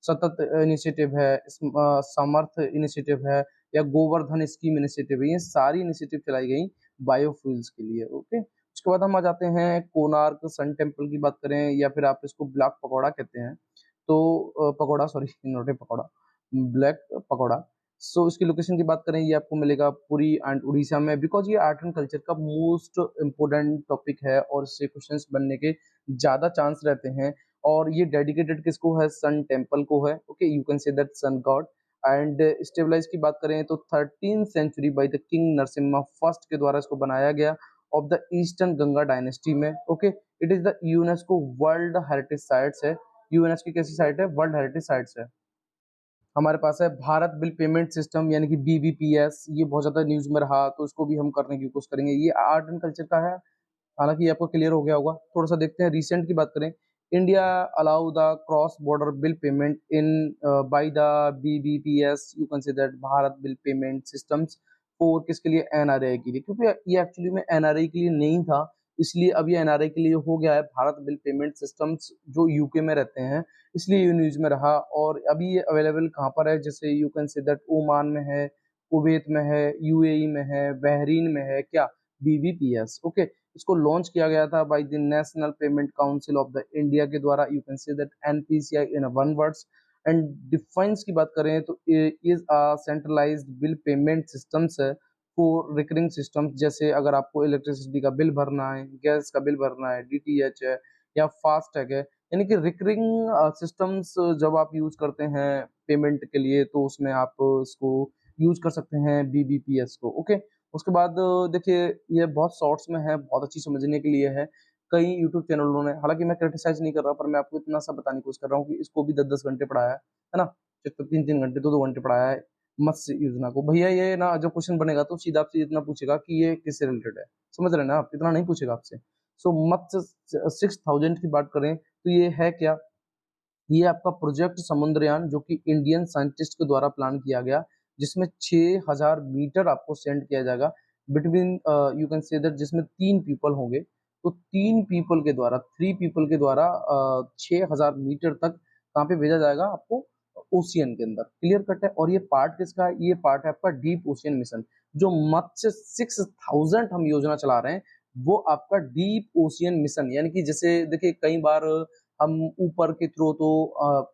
सतत इनिशिएटिव है, समर्थ इनिशिएटिव है या गोवर्धन स्कीम इनिशिएटिव है। ये सारी इनिशिएटिव चलाई गई बायोफ्यूल्स के लिए। ओके, उसके बाद हम आ जाते हैं कोणार्क सन टेम्पल की बात करें या फिर आप इसको ब्लैक पकौड़ा कहते हैं। तो pakora, sorry, not a pakora, Black Pagoda. So इसकी लोकेशन की बात करें ये आपको मिलेगा पुरी एंड उड़ीसा में, बिकॉज ये आर्ट एंड कल्चर का मोस्ट इम्पोर्टेंट टॉपिक है और इससे क्वेश्चंस बनने के ज्यादा चांस रहते हैं। और ये डेडिकेटेड किसको है, सन टेम्पल को है। Okay, you can say that sun god. And stabilise की बात करें तो 13th century by the king Narasimha first के द्वारा इसको बनाया गया of the Eastern Ganga dynasty में। Okay, it is the UNESCO World Heritage sites है। यूनेस्को की कैसी साइट है, वर्ल्ड हेरिटेज साइट्स है। हमारे पास है भारत बिल पेमेंट सिस्टम यानी कि बीबीपीएस, ये बहुत ज्यादा न्यूज में रहा तो इसको भी हम करने की कोशिश करेंगे। ये आर्ट एंड कल्चर का है, हालांकि ये आपको क्लियर हो गया होगा। थोड़ा सा देखते हैं रिसेंट की बात करें। India allow the cross border bill payment in by the BBPS, you can say that Bharat bill payment systems for किसके लिए, एनआरआई के लिए, क्योंकि ये एक्चुअली में एनआरआई के लिए नहीं था, इसलिए अब ये एनआरआई के लिए हो गया है। भारत बिल पेमेंट सिस्टम्स जो यूके में रहते हैं इसलिए ये न्यूज में रहा। और अभी ये अवेलेबल कहाँ पर है, जैसे you can say that Oman में है, कुवैत में है, यूएई में है, बहरीन में है, क्या, बीबीपीएस। ओके, इसको लॉन्च किया गया था by the national payment council of the India के द्वारा, you can say that NPCI in one words. And defines की बात करें तो is a centralised bill payment systems है फॉर रिकरिंग सिस्टम्स, जैसे अगर आपको इलेक्ट्रिसिटी का बिल भरना है, गैस का बिल भरना है, डीटीएच है या फास्टैग है, यानी कि रिकरिंग सिस्टम्स जब आप यूज़ करते हैं पेमेंट के लिए तो उसमें आप इसको यूज़ कर सकते हैं बीबीपीएस को, ओके। उसके बाद देखिए ये बहुत शॉर्ट्स में है, बहुत अच्छी समझने के लिए है। कई यूट्यूब चैनलों ने, हालाँकि मैं क्रिटिसाइज़ नहीं कर रहा, पर मैं आपको इतना सा बताने की कोशिश कर रहा हूँ कि इसको भी 10-10 घंटे पढ़ाया है ना? तो 3-3 घंटे, 2-2 घंटे पढ़ाया है मत्स्य योजना को। भैया ये ना जब क्वेश्चन बनेगा तो सीधा आपसे इतना पूछेगा कि ये किससे रिलेटेड है? समझ रहे हैं ना आप? इतना नहीं पूछेगा आपसे। सो मत्स्य 6000 की बात करें तो ये है क्या? ये आपका प्रोजेक्ट समुद्रयान जो कि इंडियन साइंटिस्ट के द्वारा प्लान किया गया, जिसमें 6000 मीटर आपको सेंड किया जाएगा between you can say that जिसमें 3 पीपल होंगे। तो 3 पीपल के द्वारा 3 पीपल के द्वारा 6000 मीटर तक कहाँ पे भेजा जाएगा आपको? ओशियन के अंदर। क्लियर कट है? और ये पार्ट किसका है? ये पार्ट है आपका डीप ओशियन मिशन। जो मत्स्य 6000 हम योजना चला रहे हैं, वो आपका डीप ओशियन मिशन यानी कि जैसे देखिए कई बार हम ऊपर के थ्रू तो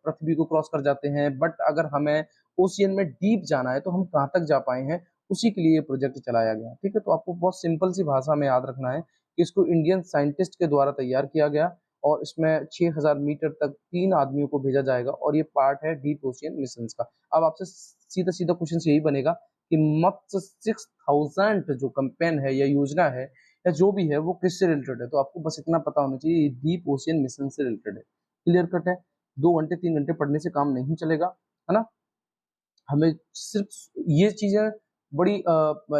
पृथ्वी को क्रॉस कर जाते हैं, बट अगर हमें ओशियन में डीप जाना है तो हम कहाँ तक जा पाए हैं, उसी के लिए ये प्रोजेक्ट चलाया गया। ठीक है? तो आपको बहुत सिंपल सी भाषा में याद रखना है कि इसको इंडियन साइंटिस्ट के द्वारा तैयार किया गया और इसमें 6000 मीटर तक 3 आदमियों को भेजा जाएगा और ये पार्ट है डीप ओशियन मिशंस का। अब आपसे सीधा-सीधा क्वेश्चन यही बनेगा कि मत्स्य 6000 जो कैंपेन है या योजना है या जो भी है वो किससे रिलेटेड है? तो आपको बस इतना पता होना चाहिए ये डीप ओशियन मिशन से रिलेटेड है। क्लियर कट है? 2 घंटे 3 घंटे पढ़ने से काम नहीं चलेगा, है ना? हमें सिर्फ़ ये चीज़ें बड़ी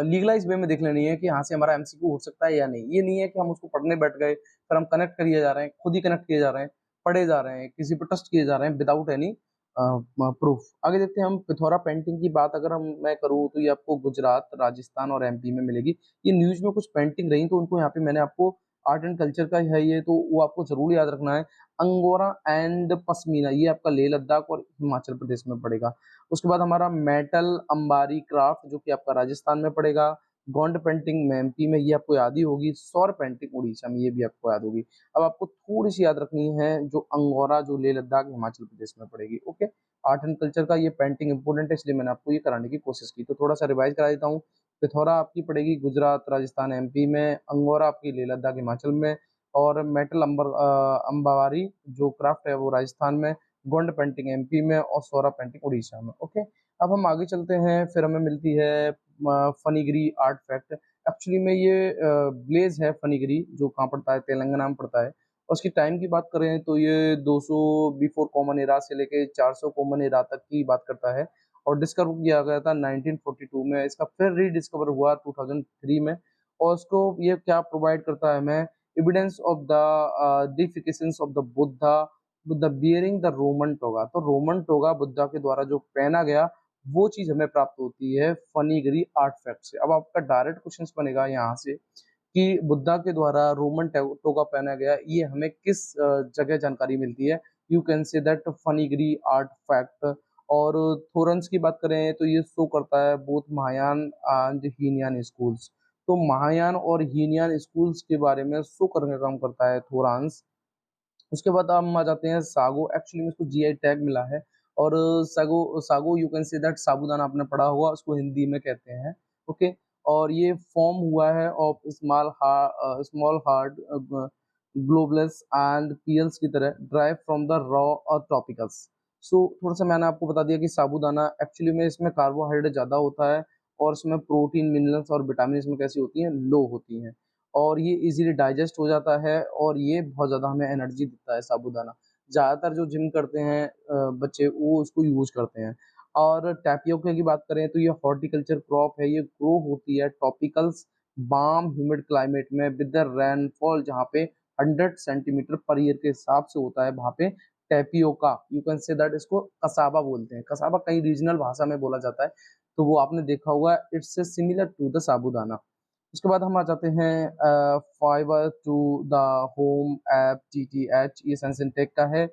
लीगलाइज़ वे में देख लेनी है कि यहाँ से हमारा एमसीक्यू हो सकता है या नहीं। ये नहीं है कि हम उसको पढ़ने बैठ गए, फिर हम कनेक्ट करिए जा रहे हैं, खुद ही कनेक्ट किए जा रहे हैं, पढ़े जा रहे हैं, किसी पे ट्रस्ट किए जा रहे हैं विदाउट एनी अ, म प्रूफ। आगे देखते हैं हम पिथौरा पेंटिंग की बात अगर मैं करूँ तो ये आपको गुजरात, राजस्थान और एमपी में मिलेगी। ये न्यूज़ में कुछ पेंटिंग रही तो उनको यहाँ पे मैंने आपको आर्ट एंड कल्चर का है ये तो वो आपको ज़रूर याद रखना है। अंगोरा एंड पश्मीना ये आपका लेह लद्दाख और हिमाचल प्रदेश में पड़ेगा। उसके बाद हमारा मेटल अंबारी क्राफ्ट जो कि आपका राजस्थान में पड़ेगा, गोंड पेंटिंग में एमपी में ये आपको याद ही होगी, सौर पेंटिंग उड़ीसा में ये भी आपको याद होगी। अब आपको थोड़ी-सी याद रखनी है जो अंगोरा जो लेह लद्दाख हिमाचल प्रदेश में पड़ेगी, ओके? आर्ट एंड कल्चर का ये पेंटिंग इम्पोर्टेंट है इसलिए मैंने आपको ये कराने की कोशिश की। तो थोड़ा-सा रिवाइज़ करा देता हूँ। पिथौरा आपकी पड़ेगी गुजरात, राजस्थान, एमपी में, अंगोरा आपकी लेह लद्दाख हिमाचल में और मेटल अंबारी जो क्राफ्ट है वो राजस्थान में, गोंड पेंटिंग एमपी में और सौरा पेंटिंग उड़ीसा में, ओके। अब हम आगे चलते हैं, फिर हमें मिलती है फनीगिरी आर्ट फैक्ट। एक्चुअली में ये ब्लेज़ है फनीगिरी जो कहाँ पड़ता है, तेलंगाना में पड़ता है। और उसकी टाइम की बात करें तो ये 200 बिफोर कॉमन एरा से लेके 400 कॉमन एरा तक की बात करता है और डिस्कवर किया गया था 1942 में। इसका फिर रीडिस्कवर हुआ 2003 में और उसको ये क्या प्रोवाइड करता है हमें evidence of the deifications of the Buddha bearing the Roman toga. तो रोमन टोगा बुद्धा के द्वारा जो पहना गया वो चीज़ हमें प्राप्त होती है फनीगिरी आर्ट फैक्ट से। अब आपका डायरेक्ट क्वेश्चंस बनेगा यहाँ से कि बुद्धा के द्वारा रोमन टोगा पहना गया, ये हमें किस जगह जानकारी मिलती है? You can say that Phanigiri art fact और थोरन्स की बात करें तो ये शो करता है both Mahayana and Hinayana schools. तो महायान और हीनयान स्कूल्स के बारे में शो करने का काम करता है थोरांस। उसके बाद हम आ जाते हैं सागो एक्चुअली में इसको जीआई टैग मिला है और sago sago you can say that sabudana आपने पढ़ा होगा उसको हिंदी में कहते हैं ओके और ये फॉर्म हुआ है of small hard globules and pearls की तरह ड्राइव फ्रॉम द रॉ और ट्रॉपिकल्स। सो थोड़ा सा मैंने आपको बता दिया कि साबूदाना एक्चुअली में इसमें कार्बोहाइड्रेट ज़्यादा होता है और इसमें प्रोटीन मिनरल्स और विटामिन इसमें कैसी होती हैं लो होती हैं और ये इज़िली डाइजेस्ट हो जाता है और ये बहुत ज़्यादा हमें एनर्जी देता है साबूदाना। ज़्यादातर जो जिम करते हैं बच्चे वो उसको यूज़ करते हैं। और टैपियोका की बात करें तो ये हॉर्टिकल्चर क्रॉप है, ये ग्रो होती है ट्रॉपिकल्स वार्म ह्यूमिड क्लाइमेट में विद द रेनफॉल जहाँ पे 100 सेंटीमीटर पर ईयर के हिसाब से होता है वहाँ पे tapioca you can say that इसको कसावा बोलते हैं। कसावा कई रीजनल भाषा में बोला जाता है, तो वो आपने देखा होगा it's similar to the sabudana. उसके बाद हम आ जाते हैं fibre to the home app TTH ये सैमसंग का है।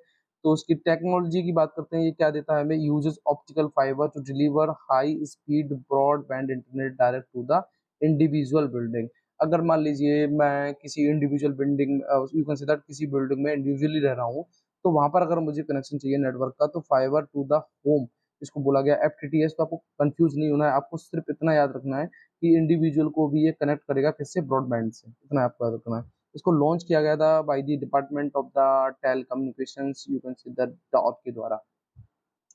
तो उसकी टेक्नोलॉजी की बात करते हैं ये क्या देता है हमें uses optical fibre to deliver high speed broadband internet direct to the individual building. अगर मान लीजिए मैं किसी individual building you can say that किसी बिल्डिंग में इंडिविजुअली रह रहा हूँ, तो वहाँ पर अगर मुझे कनेक्शन चाहिए नेटवर्क का तो फाइबर टू द होम इसको बोला गया एफटीटीएच। तो आपको कंफ्यूज नहीं होना है, आपको सिर्फ इतना याद रखना है कि इंडिविजुअल को भी ये कनेक्ट करेगा किससे ब्रॉडबैंड से, इतना आपको याद रखना है। इसको लॉन्च किया गया था by the department of the telecommunications, you can say that dot के द्वारा।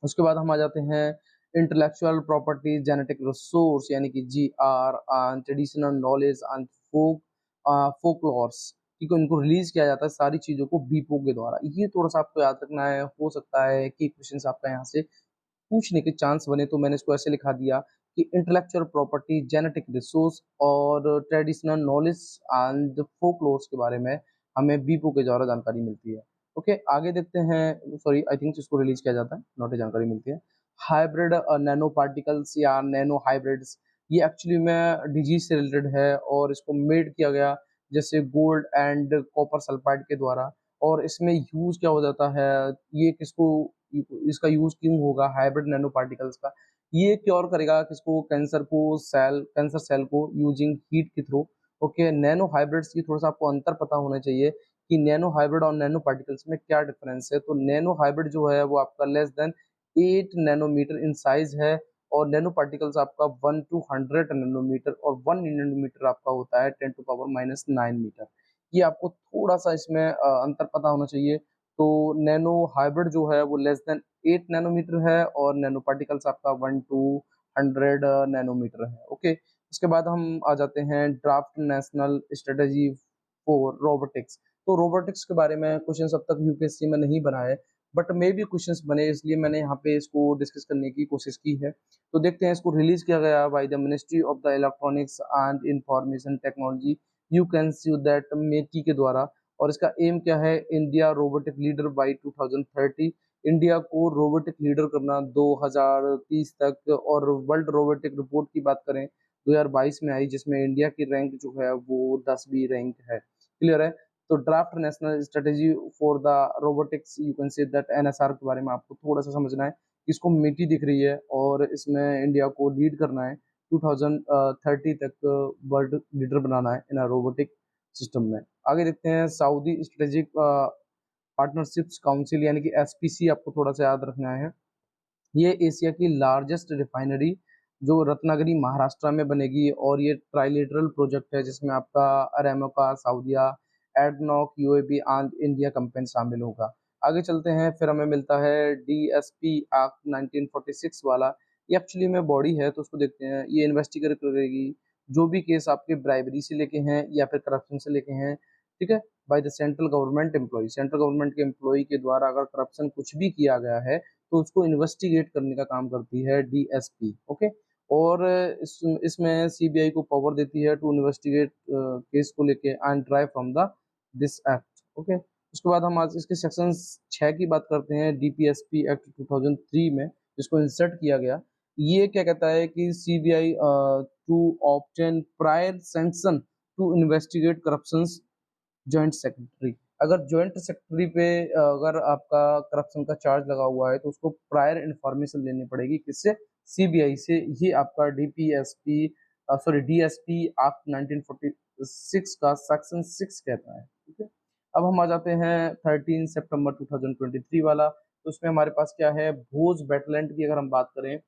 उसके बाद हम आ जाते हैं इंटेलेक्चुअल प्रॉपर्टी जेनेटिक रिसोर्स यानी कि GR and traditional knowledge and folklores, ठीक है, इनको रिलीज किया जाता है सारी चीजों को बीपो के द्वारा। ये थोड़ा सा आपको याद रखना है, हो सकता है कि क्वेश्चन आपका यहाँ से पूछने के चांस बने, तो मैंने इसको ऐसे लिखा दिया कि इंटेलेक्चुअल प्रॉपर्टी जेनेटिक रिसोर्स और ट्रेडिशनल नॉलेज एंड फोकलोर्स के बारे में हमें बीपो के द्वारा जानकारी मिलती है। ओके, आगे देखते हैं, सॉरी आई थिंक इसको रिलीज किया जाता है, नॉट जानकारी मिलती है। हाइब्रिड नैनो पार्टिकल्स या नैनो हाइब्रिड्स, ये एक्चुअली में डिजीज से रिलेटेड है और इसको मेड किया गया जैसे गोल्ड एंड कॉपर सल्फाइड के द्वारा। और इसमें यूज क्या हो जाता है, ये किसको, इसका यूज क्यों होगा हाइब्रिड नैनो पार्टिकल्स का, ये क्योर करेगा किसको, कैंसर सेल को यूजिंग हीट के थ्रू। ओके, नैनो हाइब्रिड्स की थोड़ा सा आपको अंतर पता होना चाहिए कि नैनो हाइब्रिड और नैनो पार्टिकल्स में क्या डिफरेंस है। तो नैनो हाइब्रिड जो है वो आपका less than 8 nanometre in size है और नैनो पार्टिकल्स आपका 1 to 100 नैनोमीटर और 1 नैनोमीटर आपका होता है 10⁻⁹ मीटर। ये आपको थोड़ा सा इसमें अंतर पता होना चाहिए। तो नैनो हाइब्रिड जो है वो लेस देन 8 नैनोमीटर है और नैनो पार्टिकल्स आपका 1 to 100 नैनोमीटर है। ओके, उसके बाद हम आ जाते हैं draft national strategy for robotics. तो रोबोटिक्स के बारे में क्वेश्चन अब तक यूपीएससी में नहीं बना है, बट मे भी क्वेश्चंस बने, इसलिए मैंने यहाँ पे इसको डिस्कस करने की कोशिश की है। तो देखते हैं, इसको रिलीज किया गया by the ministry of the electronics and information technology, you can see that MeitY के द्वारा। और इसका एम क्या है, India robotic leader by 2030, India को रोबोटिक लीडर करना 2030 तक। और वर्ल्ड रोबोटिक रिपोर्ट की बात करें 2022 में आई, जिसमें इंडिया की रैंक जो है वो 10वीं रैंक है। क्लियर है। तो draft national strategy for the robotics, you can say that NSR के बारे में आपको थोड़ा सा समझना है। इसको मिट्टी दिख रही है और इसमें इंडिया को लीड करना है 2030 तक, वर्ल्ड लीडर बनाना है इन रोबोटिक सिस्टम में। आगे देखते हैं सऊदी स्ट्रेटेजिक पार्टनरशिप्स काउंसिल यानी कि एसपीसी, आपको थोड़ा सा याद रखना है। ये एशिया की लार्जेस्ट रिफाइनरी जो रत्नागिरी महाराष्ट्र में बनेगी और ये ट्राइलेटरल प्रोजेक्ट है जिसमें आपका अरेमोका, सऊदिया, ADNOC, UAB and India company शामिल होगा। आगे चलते हैं, फिर हमें मिलता है डीएसपी एक्ट 1946 वाला। ये एक्चुअली में बॉडी है, तो उसको देखते हैं। ये इन्वेस्टिगेट करेगी जो भी केस आपके ब्राइबरी से लेके हैं या फिर करप्शन से लेके हैं, ठीक है, by the central government employ. Central government के एम्प्लॉय के द्वारा अगर करप्शन कुछ भी किया गया है तो उसको इन्वेस्टिगेट करने का काम करती है डीएसपी। ओके, और इसमें सीबीआई को पावर देती है टू इन्वेस्टिगेट केस को लेके and drive from the this act. Okay, उसके बाद हम आज इसके सेक्शन 6 की बात करते हैं, डीपीएसपी एक्ट 2003 में जिसको इंसर्ट किया गया। ये क्या कहता है कि CBI to obtain prior sanction to investigate corruptions joint secretary. अगर जॉइंट सेक्रेटरी पे अगर आपका करप्शन का चार्ज लगा हुआ है तो उसको प्रायर इंफॉर्मेशन लेनी पड़ेगी, किससे, सीबीआई से। ये आपका डीपीएसपी सॉरी डीएसपी एक्ट 1946 का सेक्शन 6 कहता है। ठीक है, अब हम आ जाते हैं 13 सितंबर 2023 वाला। तो उसमें हमारे पास क्या है, भोज वेटलैंड की अगर हम बात करें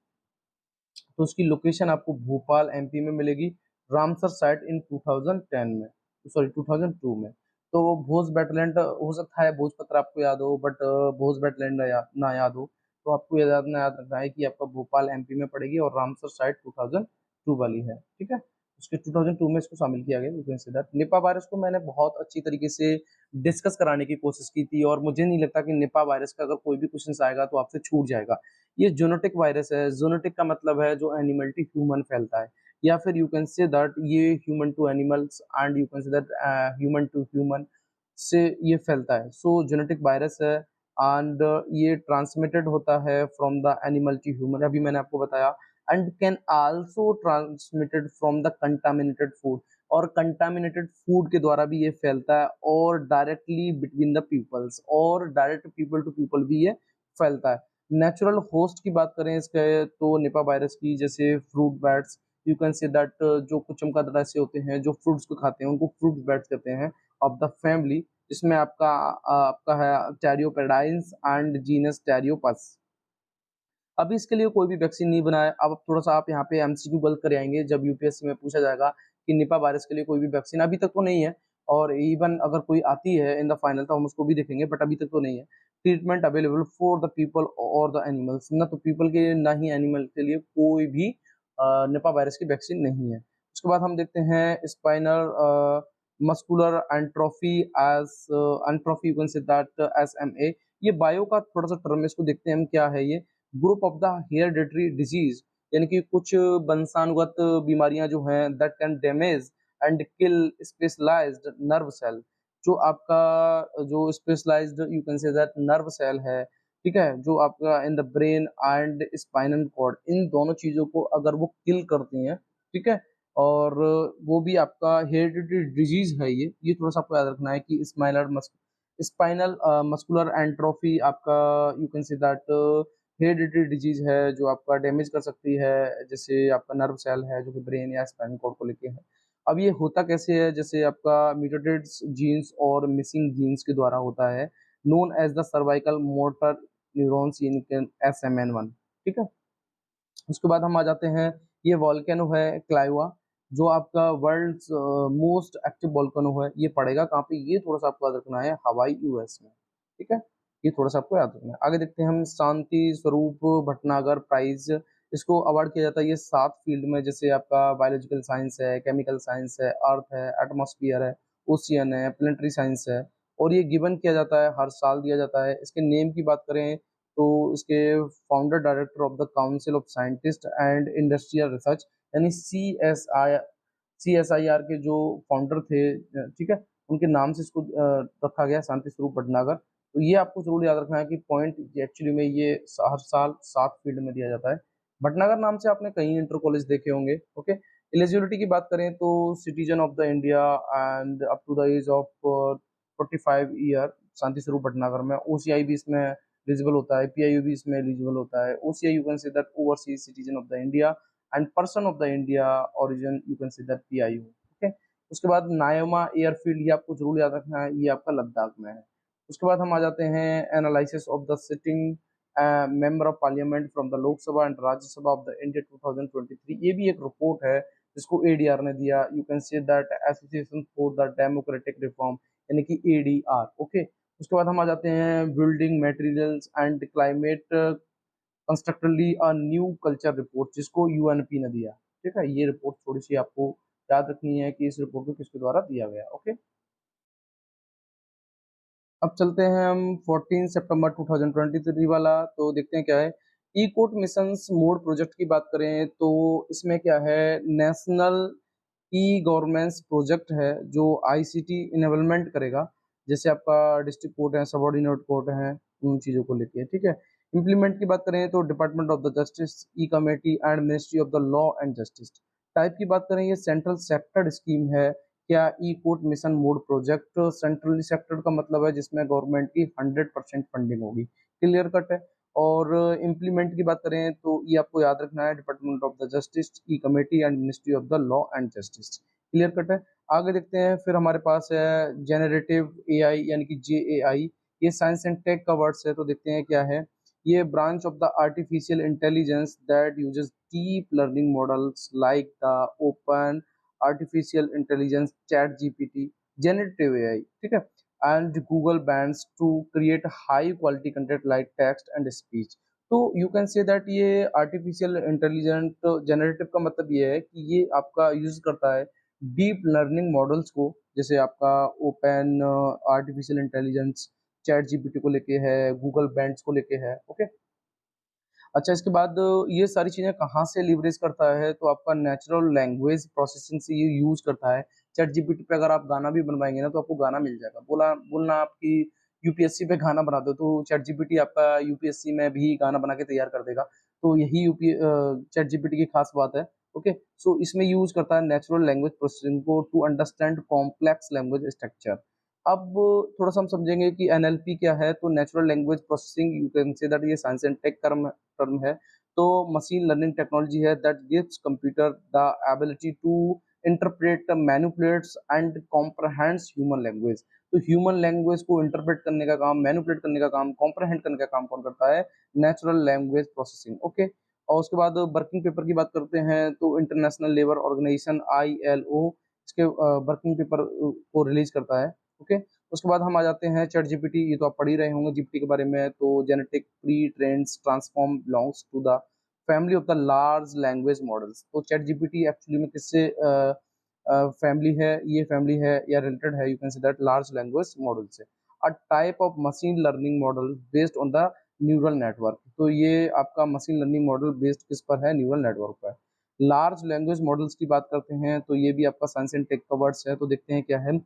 तो उसकी लोकेशन आपको भोपाल एमपी में मिलेगी, रामसर साइट इन 2010 में, सॉरी 2002 में। तो भोज वेटलैंड हो सकता है भोजपत्र आपको याद हो, बट भोज वेटलैंड ना याद हो, तो आपको याद रखना है कि आपका भोपाल एमपी में पड़ेगी और रामसर साइट 2002 वाली है। ठीक है, उसके 2002 में इसको शामिल किया गया। You can say that Nipah virus को मैंने बहुत अच्छी तरीके से डिस्कस कराने की कोशिश की थी और मुझे नहीं लगता कि निपा वायरस का अगर कोई भी क्वेश्चन आएगा तो आपसे छूट जाएगा। ये जूनोटिक वायरस है। जूनोटिक का मतलब है जो एनिमल टू ह्यूमन फैलता है, या फिर यू कैन से दैट ये human to animals and you can say that human to human से ये फैलता है। सो जेनेटिक वायरस है एंड ये ट्रांसमिटेड होता है from the animal to human, अभी मैंने आपको बताया। And can also transmitted from the contaminated food, और कंटामिनेटेड फूड के द्वारा भी ये फैलता है, और डायरेक्टली बिटवीन द पीपल्स, और डायरेक्ट पीपल टू पीपल भी ये फैलता है। नेचुरल होस्ट की बात करें इसके तो निपा वायरस की, जैसे fruit bats, you can say that जो कुछ चमगादड़ ऐसे होते हैं जो फ्रूट्स को खाते हैं उनको फ्रूट बैट्स कहते हैं ऑफ द फैमिली, जिसमें आपका है टेरियोपेडाइंस एंड जीनस टेरियोपस। अभी इसके लिए कोई भी वैक्सीन नहीं बना है। अब थोड़ा सा आप यहाँ पे एमसीक्यू गलत कर आएंगे जब यूपीएससी में पूछा जाएगा कि निपा वायरस के लिए कोई भी वैक्सीन अभी तक तो नहीं है, और इवन अगर कोई आती है इन द फाइनल तो हम उसको भी देखेंगे, बट अभी तक तो नहीं है। Treatment available for the people और द एनिमल्स, ना तो पीपल के लिए ना ही एनिमल के लिए कोई भी निपा वायरस की वैक्सीन नहीं है। उसके बाद हम देखते हैं spinal muscular atrophy as atrophy, you can say that SMA। ये बायो का थोड़ा सा टर्म है, इसको देखते हैं हम क्या है ये। Group of the hereditary disease, यानी कि कुछ वंशानुगत बीमारियां जो हैं that can damage and kill specialised nerve cell. जो आपका जो specialised you can say that nerve cell है, ठीक है, जो आपका in the brain and spinal cord, इन दोनों चीजों को अगर वो किल करती हैं, ठीक है, और वो भी आपका हेरिडिटरी डिजीज है ये थोड़ा सा आपको याद रखना है कि स्पाइनल मस्कुलर एंट्रोफी आपका you can say that hereditary disease है जो आपका डैमेज कर सकती है, जैसे आपका नर्व सेल है जो कि ब्रेन या स्पाइनल कॉर्ड को लेके है। अब ये होता कैसे है, जैसे आपका म्यूटेटेड जीन्स और मिसिंग जीन्स के द्वारा होता है, known as the cervical motor neurons in SMN1, ठीक है। उसके बाद हम आ जाते हैं, ये वॉल्केनो है क्लाइवा, जो आपका वर्ल्ड मोस्ट एक्टिव वॉल्केनो है। ये पड़ेगा कहाँ पे, ये थोड़ा सा आपको याद रखना है, हवाई US में, ठीक है। ये थोड़ा सा आपको याद रखना है। आगे देखते हैं हम, शांति स्वरूप भटनागर प्राइज, इसको अवार्ड किया जाता है ये 7 फील्ड में, जैसे आपका बायोलॉजिकल साइंस है, केमिकल साइंस है, अर्थ है, एटमॉस्फेयर है, ओशियन है, प्लेनेटरी साइंस है, और ये गिवन किया जाता है, हर साल दिया जाता है। इसके नेम की बात करें तो इसके founder director of the council of scientist and industrial research, यानी CSIR के जो फाउंडर थे, ठीक है, उनके नाम से इसको रखा गया शांति स्वरूप भटनागर। तो ये आपको जरूर याद रखना है कि पॉइंट एक्चुअली में ये हर साल 7 फील्ड में दिया जाता है। भटनागर नाम से आपने कई इंटर कॉलेज देखे होंगे, ओके। एलिजिबिलिटी की बात करें तो citizen of the India and up to the age of 45 year, Shanti Swarup Bhatnagar में। OCI भी इसमें एलिजिबल होता है, PIU भी इसमें एलिजिबल होता है। OCI you can say that overseas citizen of the India and person of the India origin, you can say that PIU, okay. उसके बाद नायमा एयरफील्ड, ये आपको जरूर याद रखना है, ये आपका लद्दाख में है। उसके बाद हम आ जाते हैं analysis of the sitting member of parliament from the Lok Sabha and Rajya Sabha of the India 2023। ये भी एक रिपोर्ट है जिसको ADR ने दिया, you can say that association for the democratic reform, यानी कि ADR, ओके। उसके बाद हम आ जाते हैं building materials and climate constructively a new culture report, जिसको UNP ने दिया, ठीक है। ये रिपोर्ट थोड़ी सी आपको याद रखनी है कि इस रिपोर्ट को किसके द्वारा दिया गया, ओके। अब चलते हैं हम 14 सितंबर 2023 वाला, तो देखते हैं क्या है। ई कोर्ट मिशंस मोड प्रोजेक्ट की बात करें तो इसमें क्या है, नेशनल ई गवर्नेंस प्रोजेक्ट है जो ICT इनेबलमेंट करेगा, जैसे आपका डिस्ट्रिक्ट कोर्ट है, सबऑर्डिनेट कोर्ट है, उन चीज़ों को लेके, ठीक है। इम्प्लीमेंट की बात करें तो department of the justice, e committee and ministry of the law and justice. Type की बात करें, ये सेंट्रल सेक्टर स्कीम है। क्या e court mission mode project centrally sector का मतलब है जिसमें गवर्नमेंट की 100% फंडिंग होगी, क्लियर कट है। और इम्प्लीमेंट की बात करें तो ये आपको याद रखना है, department of the justice, e committee and ministry of the law and justice, clear cut है। आगे देखते हैं, फिर हमारे पास है जेनरेटिव AI, यानी कि JAI। ये साइंस एंड टेक का वर्ड्स है, तो देखते हैं क्या है। ये branch of the artificial intelligence that uses deep learning models like the open artificial intelligence, ChatGPT, generative AI, ठीक है, and Google bands to create high quality content like text and speech. तो यू कैन से दैट ये artificial intelligent generative का मतलब ये है कि ये आपका यूज करता है डीप लर्निंग मॉडल्स को, जैसे आपका ओपन आर्टिफिशियल इंटेलिजेंस, ChatGPT को लेके है, गूगल बैंड्स को लेके है, ओके। अच्छा, इसके बाद ये सारी चीज़ें कहाँ से लीवरेज करता है, तो आपका नेचुरल लैंग्वेज प्रोसेसिंग से ये यूज़ करता है। चैट जीपीटी पे अगर आप गाना भी बनवाएँगे ना, तो आपको गाना मिल जाएगा। बोलना आपकी यूपीएससी पे गाना बना दो, तो चैट जीपीटी आपका यूपीएससी में भी गाना बना के तैयार कर देगा। तो यही चैट जीपीटी की खास बात है, ओके। सो इसमें यूज़ करता है नेचुरल लैंग्वेज प्रोसेसिंग को to understand complex language structure. अब थोड़ा-सा हम समझेंगे कि NLP क्या है, तो natural language processing, you can say that ये साइंस एंड टेक टर्म है। तो मशीन लर्निंग टेक्नोलॉजी है that gives computer the ability to interpret, manipulates and comprehends human language. तो ह्यूमन लैंग्वेज को इंटरप्रेट करने का काम, मैनिपुलेट करने का काम, कॉम्प्रहेंड करने का काम कौन करता है, नेचुरल लैंग्वेज प्रोसेसिंग, ओके। और उसके बाद वर्किंग पेपर की बात करते हैं तो इंटरनेशनल लेबर ऑर्गेनाइजेशन ILO इसके वर्किंग पेपर को रिलीज करता है। ओके, उसके बाद हम आ जाते हैं चैट जीपीटी। ये तो आप पढ़ ही रहे होंगे जीपीटी के बारे में। तो genetic pre trained transform belongs to the family of the large language models. तो चैट जीपीटी एक्चुअली में किससे फैमिली है, ये फैमिली है या रिलेटेड है, you can say that large language model से। A type of machine learning model based on the neural network. तो ये आपका मशीन लर्निंग मॉडल बेस्ड किस पर है, न्यूरल नेटवर्क पर। लार्ज लैंग्वेज मॉडल्स की बात करते हैं तो ये भी आपका साइंस एंड टेक का वर्ड्स है। तो देखते हैं क्या है।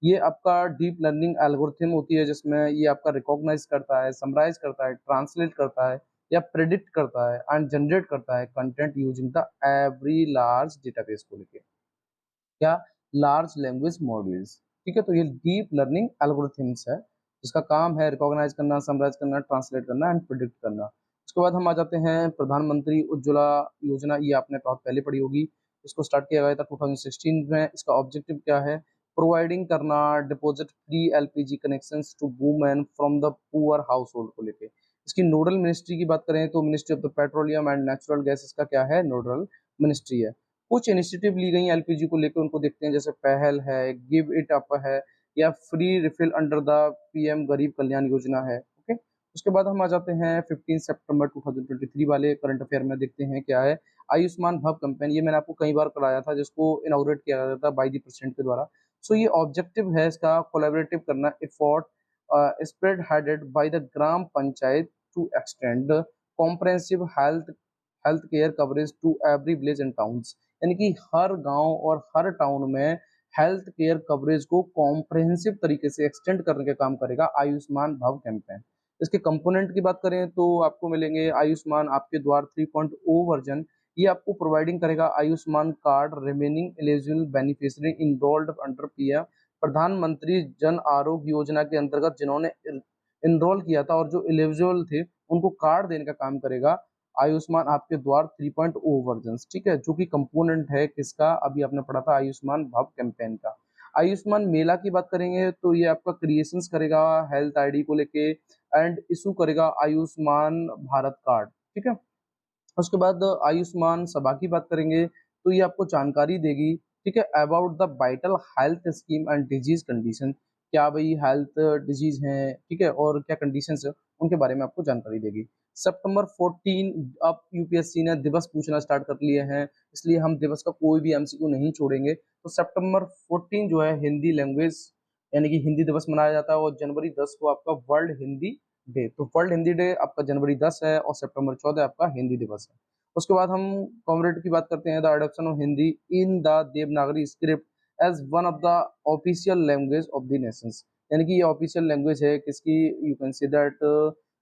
ये आपका डीप लर्निंग एल्गोरिथम होती है जिसमें ये आपका रिकॉग्नाइज करता है, समराइज करता है, ट्रांसलेट करता है या प्रेडिक्ट करता है एंड जनरेट करता है content using the every large database को लेके। क्या, लार्ज लैंग्वेज मॉडल्स। ठीक है, तो ये डीप लर्निंग एल्गोरिथम्स है जिसका काम है रिकॉग्नाइज करना, समराइज करना, ट्रांसलेट करना एंड प्रिडिक्ट करना। उसके बाद हम आ जाते हैं प्रधानमंत्री उज्ज्वला योजना। ये आपने बहुत पहले पढ़ी होगी। इसको स्टार्ट किया गया था 2016 में। इसका ऑब्जेक्टिव क्या है, प्रोवाइडिंग करना deposit free LPG connections to women from the poor household को लेके। इसकी नोडल मिनिस्ट्री की बात करें तो ministry of the petroleum and natural gas इसका क्या है, नोडल मिनिस्ट्री है। कुछ इनिशिएटिव ली गई एलपीजी को लेकर, उनको देखते हैं। जैसे पहल है, गिव इट अप है या free refill under the PM गरीब कल्याण योजना है। ओके, उसके बाद हम आ जाते हैं 15 सितंबर 2023 वाले करंट अफेयर में। देखते हैं क्या है, आयुष्मान भव कैंपेन। ये मैंने आपको कई बार कराया था, जिसको इनॉग्रेट किया गया था बाय द प्रेसिडेंट के द्वारा। सो ये ऑब्जेक्टिव है इसका कोलैबोरेटिव करना effort spread headed by the gram panchayat to extend comprehensive health health care coverage to every village and towns. यानी कि हर गांव और हर टाउन में हेल्थ केयर कवरेज को कॉम्प्रहेंसिव तरीके से एक्सटेंड करने का काम करेगा आयुष्मान भव कैंपेन। इसके कंपोनेंट की बात करें तो आपको मिलेंगे आयुष्मान आपके द्वार 3.0 वर्जन। ये आपको प्रोवाइडिंग करेगा Ayushman card remaining eligible beneficiary enrolled under PM प्रधानमंत्री जन आरोग्य योजना के अंतर्गत जिन्होंने इनरोल किया था और जो एलिजिबल थे उनको कार्ड देने का काम करेगा आयुष्मान आपके द्वार 3.0 वर्जन। ठीक है, जो कि कंपोनेंट है किसका, अभी आपने पढ़ा था आयुष्मान भव कैंपेन का। आयुष्मान मेला की बात करेंगे तो ये आपका क्रिएशंस करेगा हेल्थ आईडी को लेके एंड इशू करेगा आयुष्मान भारत कार्ड। ठीक है, उसके बाद आयुष्मान सभा की बात करेंगे तो ये आपको जानकारी देगी, ठीक है, about the vital health scheme and disease condition. क्या भाई हेल्थ डिजीज हैं, ठीक है, और क्या कंडीशंस है उनके बारे में आपको जानकारी देगी। सितंबर 14 अब यूपीएससी ने दिवस पूछना स्टार्ट कर लिए हैं, इसलिए हम दिवस का कोई भी एमसीक्यू नहीं छोड़ेंगे। तो सितंबर 14 जो है हिंदी लैंग्वेज यानी कि हिंदी दिवस मनाया जाता है और जनवरी 10 को आपका वर्ल्ड हिंदी डे। तो वर्ल्ड हिंदी डे आपका जनवरी 10 है और सितंबर 14 आपका हिंदी दिवस है। उसके बाद हम कॉमरेड की बात करते हैं, the adoption of Hindi in the Devanagari script as one of the official language of the nations. यानी कि ये ऑफिशियल लैंग्वेज है किसकी, you can see that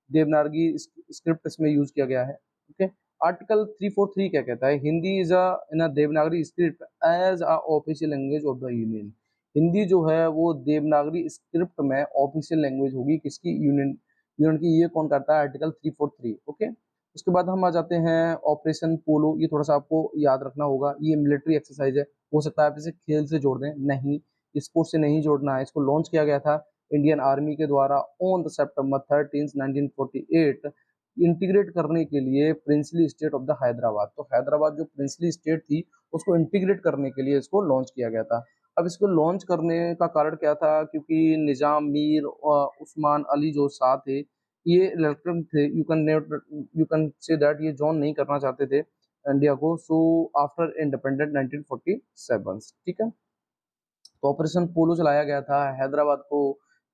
Devanagari script इसमें यूज किया गया है। ओके, आर्टिकल 343 क्या कहता है, Hindi is a in a Devanagari script as a official language of the union. Hindi जो है वो देवनागरी स्क्रिप्ट में ऑफिशियल लैंग्वेज होगी किसकी, यूनियन यूनियन की। ये कौन करता है, आर्टिकल 343। ओके, उसके बाद हम आ जाते हैं ऑपरेशन पोलो। ये थोड़ा सा आपको याद रखना होगा, ये मिलिट्री एक्सरसाइज है। हो सकता है आप इसे खेल से जोड़ दें, नहीं, स्पोर्ट से नहीं जोड़ना है। इसको लॉन्च किया गया था इंडियन आर्मी के द्वारा ऑन द सितंबर 13 1948 इंटीग्रेट करने के लिए princely state of the Hyderabad. तो हैदराबाद जो प्रिंसली स्टेट थी उसको इंटीग्रेट करने के लिए इसको लॉन्च किया गया था। अब इसको लॉन्च करने का कारण क्या था, क्योंकि निजाम मीर और उस्मान अली जो शाह थे ये रिलेक्टेंट थे, यू कैन से दैट ये जॉइन नहीं करना चाहते थे इंडिया को। सो आफ्टर इंडिपेंडेंट 1947, ठीक है, तो ऑपरेशन पोलो चलाया गया था हैदराबाद को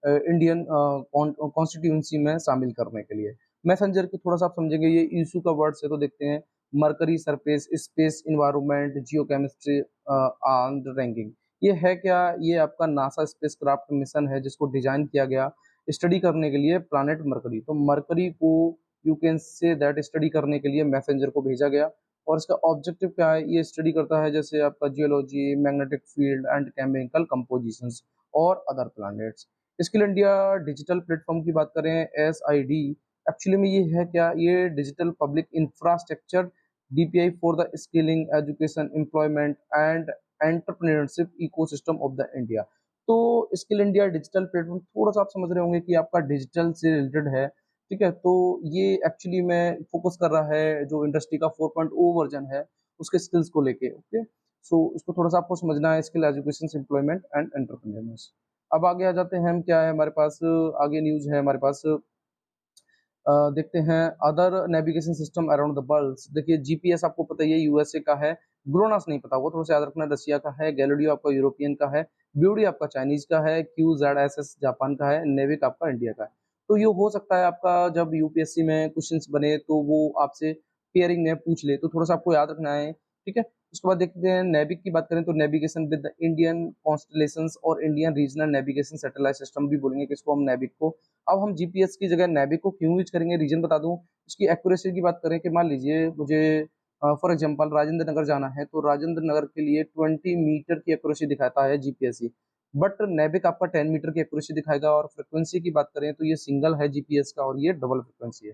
इंडियन कॉन्स्टिट्यूंसी में शामिल करने के लिए। मैसेंजर को थोड़ा सा आप समझेंगे, ये इशू का वर्ड है। तो देखते हैं mercury surface space environment Jio chemistry and ranking. ये है क्या, ये आपका नासा स्पेसक्राफ्ट मिशन है जिसको डिजाइन किया गया स्टडी करने के लिए प्लानेट मरकरी। तो मरकरी को you can say that study करने के लिए मैसेंजर को भेजा गया। और इसका ऑब्जेक्टिव क्या है, ये स्टडी करता है जैसे आपका geology, magnetic field and chemical compositions और other planets. Skill India digital platform की बात करें, एसआईडी, एक्चुअली में ये है क्या, ये digital public infrastructure DPI for the skilling education employment and entrepreneurship ecosystem of the India. तो स्किल इंडिया डिजिटल प्लेटफॉर्म थोड़ा सा आप समझ रहे होंगे कि आपका डिजिटल से रिलेटेड है। ठीक है, तो ये एक्चुअली में फोकस कर रहा है जो इंडस्ट्री का 4.0 वर्जन है उसके स्किल्स को लेके। ओके, सो इसको थोड़ा-सा आपको समझना है, स्किल एजुकेशन, एम्प्लॉयमेंट एंड एंटरप्रेन्योरनेस। अब आगे आ जाते हैं हम, क्या है हमारे पास, आगे न्यूज़ है हमारे पास, देखते हैं other navigation system around the world. देखिए जीपीएस आपको पता ही है यूएसए का है, ग्लोनास नहीं पता होगा, थोड़ा सा याद रखना, रसिया का है, गैलीलियो आपका यूरोपियन का है, ब्यूडी आपका चाइनीज का है, क्यूजेडएसएस जापान का है, नेविक आपका इंडिया का है। तो ये हो सकता है आपका जब यूपीएससी में क्वेश्चंस बने तो वो आपसे पेयरिंग में पूछ ले, तो थोड़ा सा आपको याद रखना है, ठीक है। उसके बाद देखते हैं नेविक की बात करें तो navigation with the Indian constellations और Indian regional navigation satellite system भी बोलेंगे किसको हम, नेविक को। अब हम जीपीएस की जगह नेविक को क्यों यूज करेंगे, रीजन बता दूं। उसकी एक्यूरेसी की बात करें कि मान लीजिए मुझे फॉर एग्जांपल राजेंद्र नगर जाना है, तो राजेंद्र नगर के लिए 20 मीटर की एक्यूरेसी दिखाता है जीपीएस, बट नेविक आपका 10 मीटर की एक्यूरेसी दिखाएगा। और फ्रिक्वेंसी की बात करें तो ये सिंगल है जीपीएस का और ये डबल फ्रिक्वेंसी है,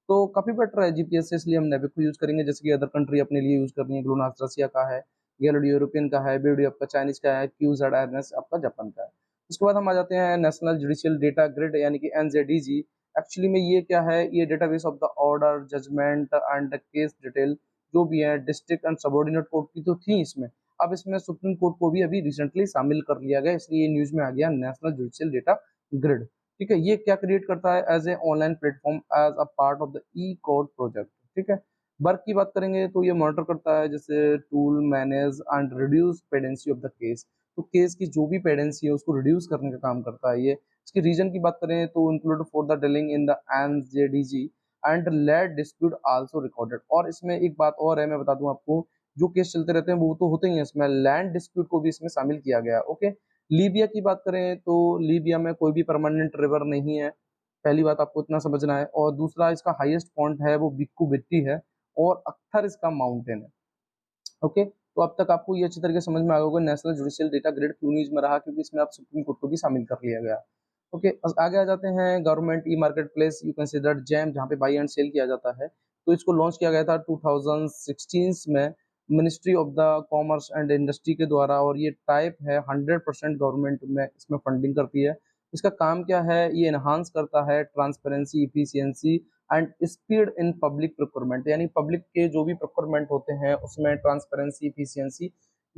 तो काफी बेटर है जीपीएस से, इसलिए हम नेविक को यूज करेंगे। जैसे कि अदर कंट्री अपने लिए यूज कर रही है, ग्लोनास रसिया का है, गैलीलियो यूरोपियन का है, बीडीओ आपका चाइनीज का है, क्यूजेडएनएस आपका जापान का है। उसके बाद हम आ जाते हैं नेशनल जुडिशियल डेटा ग्रिड यानी कि एनजेडीजी। एक्चुअली में ये क्या है, ये database of the order, judgment and case detail जो भी है डिस्ट्रिक्ट एंड सबऑर्डिनेट कोर्ट की तो थी इसमें, अब इसमें सुप्रीम कोर्ट को भी अभी रिसेंटली शामिल कर लिया गया, इसलिए न्यूज में आ गया नेशनल जुडिशियल डेटा ग्रिड। ठीक है, ये क्या क्रिएट करता है, as a online platform as a part of the e code project. ठीक है, वर्क की बात करेंगे तो ये मॉनिटर करता है जैसे tool manage and reduce pendency of the case, तो केस की जो भी पेडेंसी है उसको रिड्यूस करने का काम करता है ये। इसकी रीजन की बात करें तो include for the dealing in the NJDG and land dispute also recorded. और इसमें एक बात और है, मैं बता दूं आपको, जो केस चलते रहते हैं वो तो होते ही हैं, इसमें लैंड डिस्प्यूट को भी इसमें शामिल किया गया। ओके, लीबिया की बात करें तो लीबिया में कोई भी परमानेंट रिवर नहीं है, पहली बात आपको इतना समझना है। और दूसरा, इसका हाईएस्ट पॉइंट है वो बिक्कू बिट्टी है, और अख्तर इसका माउंटेन है। ओके, तो अब तक आपको ये अच्छी तरीके से समझ में आ गया होगा नेशनल जुडिशियल डेटा ग्रिड क्यों न्यूज में रहा, क्योंकि इसमें आप सुप्रीम कोर्ट को भी शामिल कर लिया गया। ओके, आगे आ जाते हैं government e market place, you considered jam, जहाँ पे बाई एंड सेल किया जाता है। तो इसको लॉन्च किया गया था 2016 में ministry of the commerce and industry के द्वारा, और ये टाइप है 100% गवर्नमेंट में इसमें फंडिंग करती है। इसका काम क्या है, ये इन्हांस करता है transparency, efficiency and speed in public procurement, यानी पब्लिक के जो भी प्रोक्योरमेंट होते हैं उसमें ट्रांसपेरेंसी, इफिशियंसी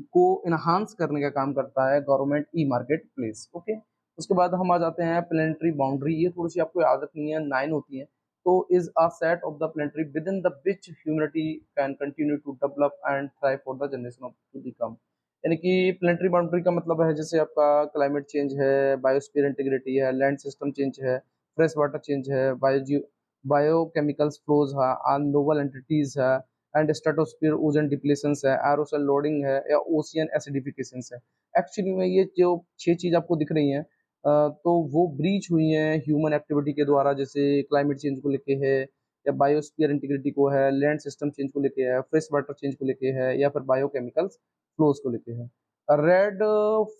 को इन्हांस करने का काम करता है government e market place. Okay, उसके बाद हम आ जाते हैं प्लेनेटरी बाउंड्री, ये थोड़ी सी आपको याद रखनी है, 9 होती है। तो is a set of the planetary within the which humanity can continue to develop and thrive for the generation of to come. यानी कि प्लेनेटरी बाउंड्री का मतलब है जैसे आपका क्लाइमेट चेंज है, बायोस्फीयर इंटीग्रिटी है, लैंड सिस्टम चेंज है, फ्रेश वाटर चेंज है, बायोकेमिकल्स फ्लोज है, नोवल एंटिटीज है, एंड स्ट्रेटोस्फीयर ओजोन डिप्लेशंस है, एरोसल लोडिंग है, या ओशियन एसिडिफिकेशंस है। एक्चुअली में ये जो 6 चीज आपको दिख रही हैं, तो वो ब्रीच हुई हैं ह्यूमन एक्टिविटी के द्वारा, जैसे क्लाइमेट चेंज को लेके है, या बायोस्फीयर इंटीग्रिटी को है, लैंड सिस्टम चेंज को लेके है, फ्रेश वाटर चेंज को लेके है, या फिर बायोकेमिकल्स फ्लोज को लेके है। रेड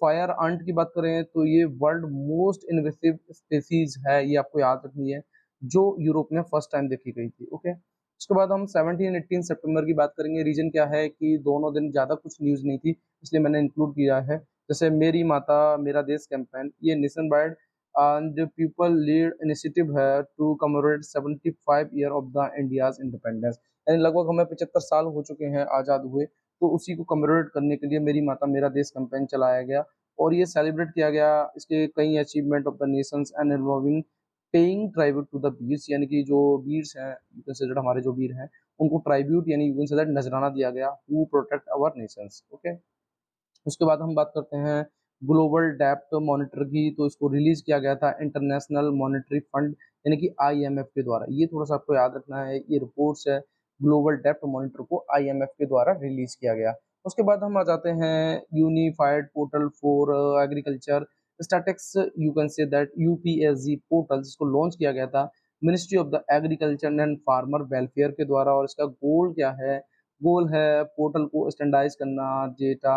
फायर अंट की बात करें तो ये वर्ल्ड मोस्ट इन्वेसिव स्पेसीज है, ये आपको याद रखनी है, जो यूरोप में फर्स्ट टाइम देखी गई थी। ओके, उसके बाद हम 17-18 सितंबर की बात करेंगे। रीजन क्या है कि दोनों दिन ज़्यादा कुछ न्यूज़ नहीं थी, इसलिए मैंने इंक्लूड किया है। जैसे मेरी माता मेरा देश कैंपेन, ये nationwide and people lead initiative है to commemorate 75 year of the India's independence, यानी लगभग हमें 75 साल हो चुके हैं आज़ाद हुए, तो उसी को कमेमोरेट करने के लिए मेरी माता मेरा देश कैंपेन चलाया गया, और ये सेलिब्रेट किया गया। इसके कई achievement of the nations and involving paying tribute to the वीर्स, यानी कि जो वीर्स हैं, यू कंसीडर्ड हमारे जो वीर हैं, उनको ट्राइब्यूट यानी यू कंसीडर्ड नजराना दिया गया, who protect our nations. Okay, उसके बाद हम बात करते हैं ग्लोबल डेप्थ मॉनिटर की, तो इसको रिलीज किया गया था इंटरनेशनल मॉनिटरी फंड यानी कि आईएमएफ के द्वारा। ये थोड़ा सा आपको याद रखना है, ये रिपोर्ट्स है, ग्लोबल डेप्थ मॉनिटर को आईएमएफ के द्वारा रिलीज किया गया। उसके बाद हम आ जाते हैं unified portal for agriculture statics, you can say that UPSG portal, जिसको लॉन्च किया गया था ministry of the agriculture and farmer welfare के द्वारा। और इसका गोल क्या है, गोल है पोर्टल को स्टैंडर्डाइज करना, डेटा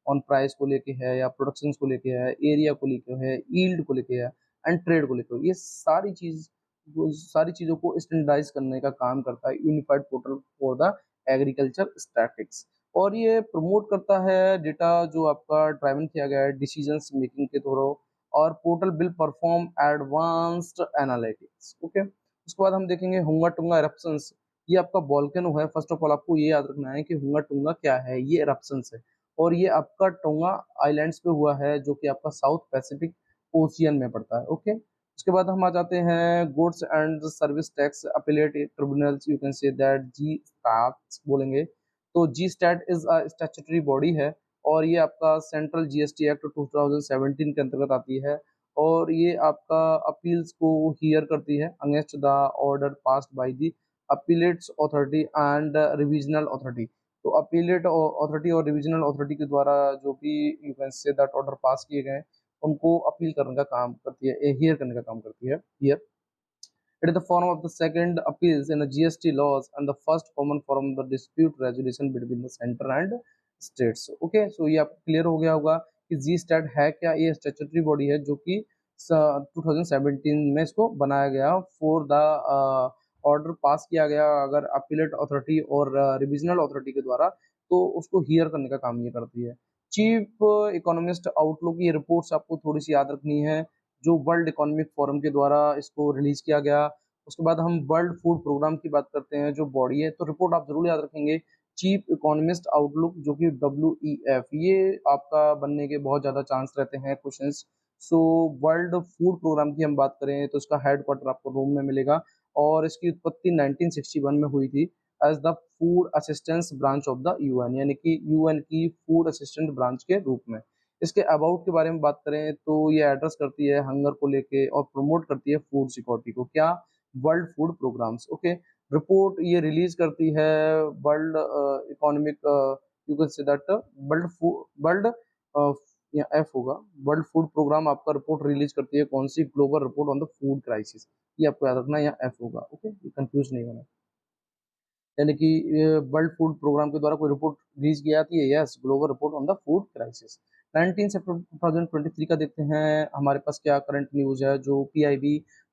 ऑन प्राइस को लेके है, या प्रोडक्शन को लेके है, एरिया को लेके है, ईल्ड को लेके है, एंड ट्रेड को लेके है। ये सारी चीजों को स्टैंडर्डाइज करने का काम करता है unified portal for the agriculture statics. और ये प्रमोट करता है डेटा जो आपका ड्राइवन किया गया है डिसीजंस मेकिंग के थ्रू, और portal will perform advanced analytics. Okay, उसके बाद हम देखेंगे हुंगा टुंगा एरप्शंस, ये आपका वॉल्केनो है। फर्स्ट ऑफ ऑल आपको ये याद रखना है कि हुंगा टुंगा क्या है, ये एरप्शंस है, और ये आपका टोंगा आइलैंड्स पे हुआ है, जो कि आपका साउथ पैसिफिक ओशियन में पड़ता है। ओके, उसके बाद हम आ जाते हैं goods and service tax appellate tribunals, you can say that G stats बोलेंगे। तो G stat is a statutory body है, और ये आपका सेंट्रल जीएसटी एक्ट 2017 के अंतर्गत आती है, और ये आपका अपील्स को हियर करती है against the order passed by the appellates authority and revisional authority. तो अपीलेट अथॉरिटी और रिविजनल अथॉरिटी के द्वारा जो भी you can say that order pass किए गए हैं, उनको अपील करने का काम करती है, हियर करने का काम करती है here. It is the form of the second appeals in the GST laws and the first common forum the dispute resolution between the center and states. Okay, so ये आपको क्लियर हो गया होगा कि जी स्टैट है क्या। ये स्टेचुटरी बॉडी है जो कि 2017 में इसको बनाया गया फॉर द ऑर्डर पास किया गया अगर अपीलेट अथॉरिटी और रिविजनल अथॉरिटी के द्वारा, तो उसको हियर करने का काम ये करती है। चीफ इकोनॉमिस्ट आउटलुक, ये रिपोर्ट्स आपको थोड़ी सी याद रखनी है, जो वर्ल्ड इकोनॉमिक फोरम के द्वारा इसको रिलीज किया गया। उसके बाद हम वर्ल्ड फूड प्रोग्राम की बात करते हैं, जो बॉडी है, तो रिपोर्ट आप जरूर याद रखेंगे चीफ इकोनॉमिस्ट आउटलुक, जो कि WEF, ये आपका बनने के बहुत ज़्यादा चांस रहते हैं questions. So world food programme की हम बात करें तो इसका हेडक्वार्टर आपको रोम में मिलेगा, और इसकी उत्पत्ति 1961 में हुई थी as the food assistance branch of the UN, यानी कि UN की फूड असिस्टेंट ब्रांच के रूप में। इसके अबाउट के बारे में बात करें तो ये एड्रेस करती है हंगर को लेके और प्रमोट करती है फूड सिक्योरिटी को। क्या? World food programmes. Okay, report ये रिलीज करती है world economic, you can say that world या एफ होगा, वर्ल्ड फूड प्रोग्राम आपका रिपोर्ट रिलीज करती है, कौन सी? Global report on the food crisis. ये आपको याद रखना, या एफ होगा। ओके, ये कंफ्यूज नहीं होना। यानी कि वर्ल्ड फूड प्रोग्राम के द्वारा कोई रिपोर्ट रिलीज की जाती है, yes, global report on the food crisis. 19 सितंबर 2023 का देखते हैं हमारे पास क्या करंट न्यूज है, जो PIB,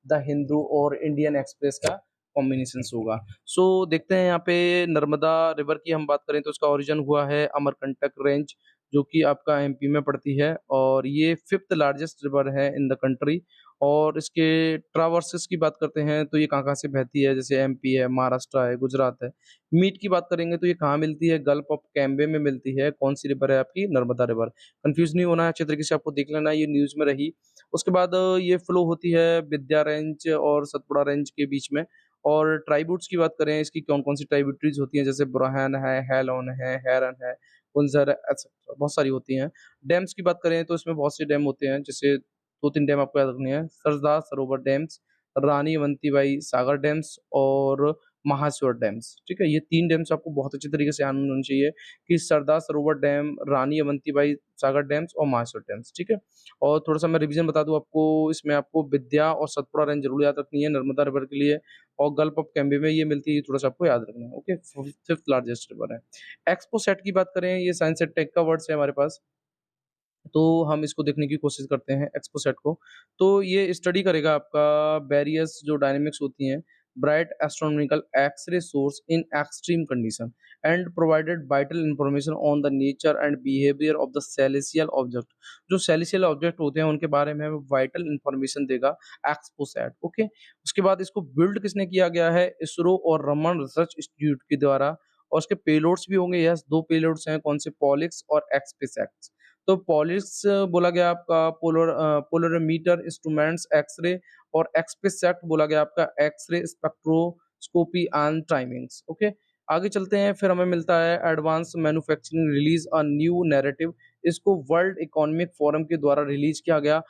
द हिंदू और इंडियन एक्सप्रेस का कॉम्बिनेशन होगा। सो देखते हैं यहाँ पे नर्मदा रिवर की हम बात करें तो इसका ओरिजिन हुआ है अमरकंटक रेंज, जो कि आपका MP में पड़ती है, और ये फिफ्थ लार्जेस्ट रिवर है इन द कंट्री। और इसके ट्रावर्सेस की बात करते हैं तो ये कहाँ-कहाँ से बहती है, जैसे MP है, महाराष्ट्र है, गुजरात है। मीट की बात करेंगे तो ये कहाँ मिलती है, गल्फ ऑफ कैम्बे में मिलती है। कौन-सी रिवर है आपकी? नर्मदा रिवर। कन्फ्यूज़ नहीं होना है, अच्छे तरीके से आपको देख लेना है, ये न्यूज़ में रही। उसके बाद ये फ्लो होती है विद्या रेंज और सतपुड़ा रेंज के बीच में। और ट्राइब्यूट्स की बात करें, इसकी कौन-कौन सी ट्राइब्यूटरीज़ होती हैं, जैसे बुरहान है, हेलॉन है, हेरन है, कुंजर है, एटसेट्रा बहुत सारी होती हैं। डैम्स की बात करें तो इसमें बहुत से डैम होते हैं, जैसे 2-3 डैम आपको याद रखने हैं, सरदार सरोवर डैम्स, रानी अवंतीबाई सागर डैम्स और महाश्वेर डैम्स, ठीक है? ये 3 डैम्स आपको बहुत अच्छे तरीके से आने होने चाहिए कि सरदार सरोवर डैम, रानी अवंतीबाई सागर डैम्स और महाश्वेर डैम्स, ठीक है? और थोड़ा-सा मैं रिवीजन बता दूँ आपको, इसमें आपको विद्या और सतपुड़ा रेंज ज़रूर याद रखनी है नर्मदा रिवर के लिए, और गल्फ ऑफ कैम्बे में ये मिलती है, ये थोड़ा-सा आपको याद रखना है, ओके? फिफ्थ लार्जेस्ट रिवर है। एक्सपोसैट की बात करें, ये साइंस एंड टेक का वर्ड्स है हमारे पास। तो हम इसको देखने की कोशिश करते हैं एक्सपोसेट को। तो ये स्टडी करेगा आपका वेरियस जो डायनामिक्स होती हैं, bright astronomical X-ray source in extreme condition and provided vital information on the nature and behaviour of the celestial object. जो सेलेस्टियल ऑब्जेक्ट होते हैं उनके बारे में हमें वाइटल इन्फॉर्मेशन देगा एक्सपोसैट, ओके। उसके बाद इसको बिल्ड किसने किया गया है? इसरो और रमन रिसर्च इंस्टीट्यूट के द्वारा। और उसके पेलोड्स भी होंगे, यस, 2 पेलोड्स हैं, कौन से? पॉलिक्स और एक्सपेसैक्स। तो पॉलिश बोला गया आपका पोलरीमीटर इंस्ट्रूमेंट्स एक्स-रे, और एक्सपेसैक्ट बोला गया आपका X-ray spectroscopy and timings, okay. आगे चलते हैं, फिर हमें मिलता है advance manufacturing release a new narrative. इसको वर्ल्ड इकोनॉमिक फोरम के द्वारा रिलीज़ किया गया।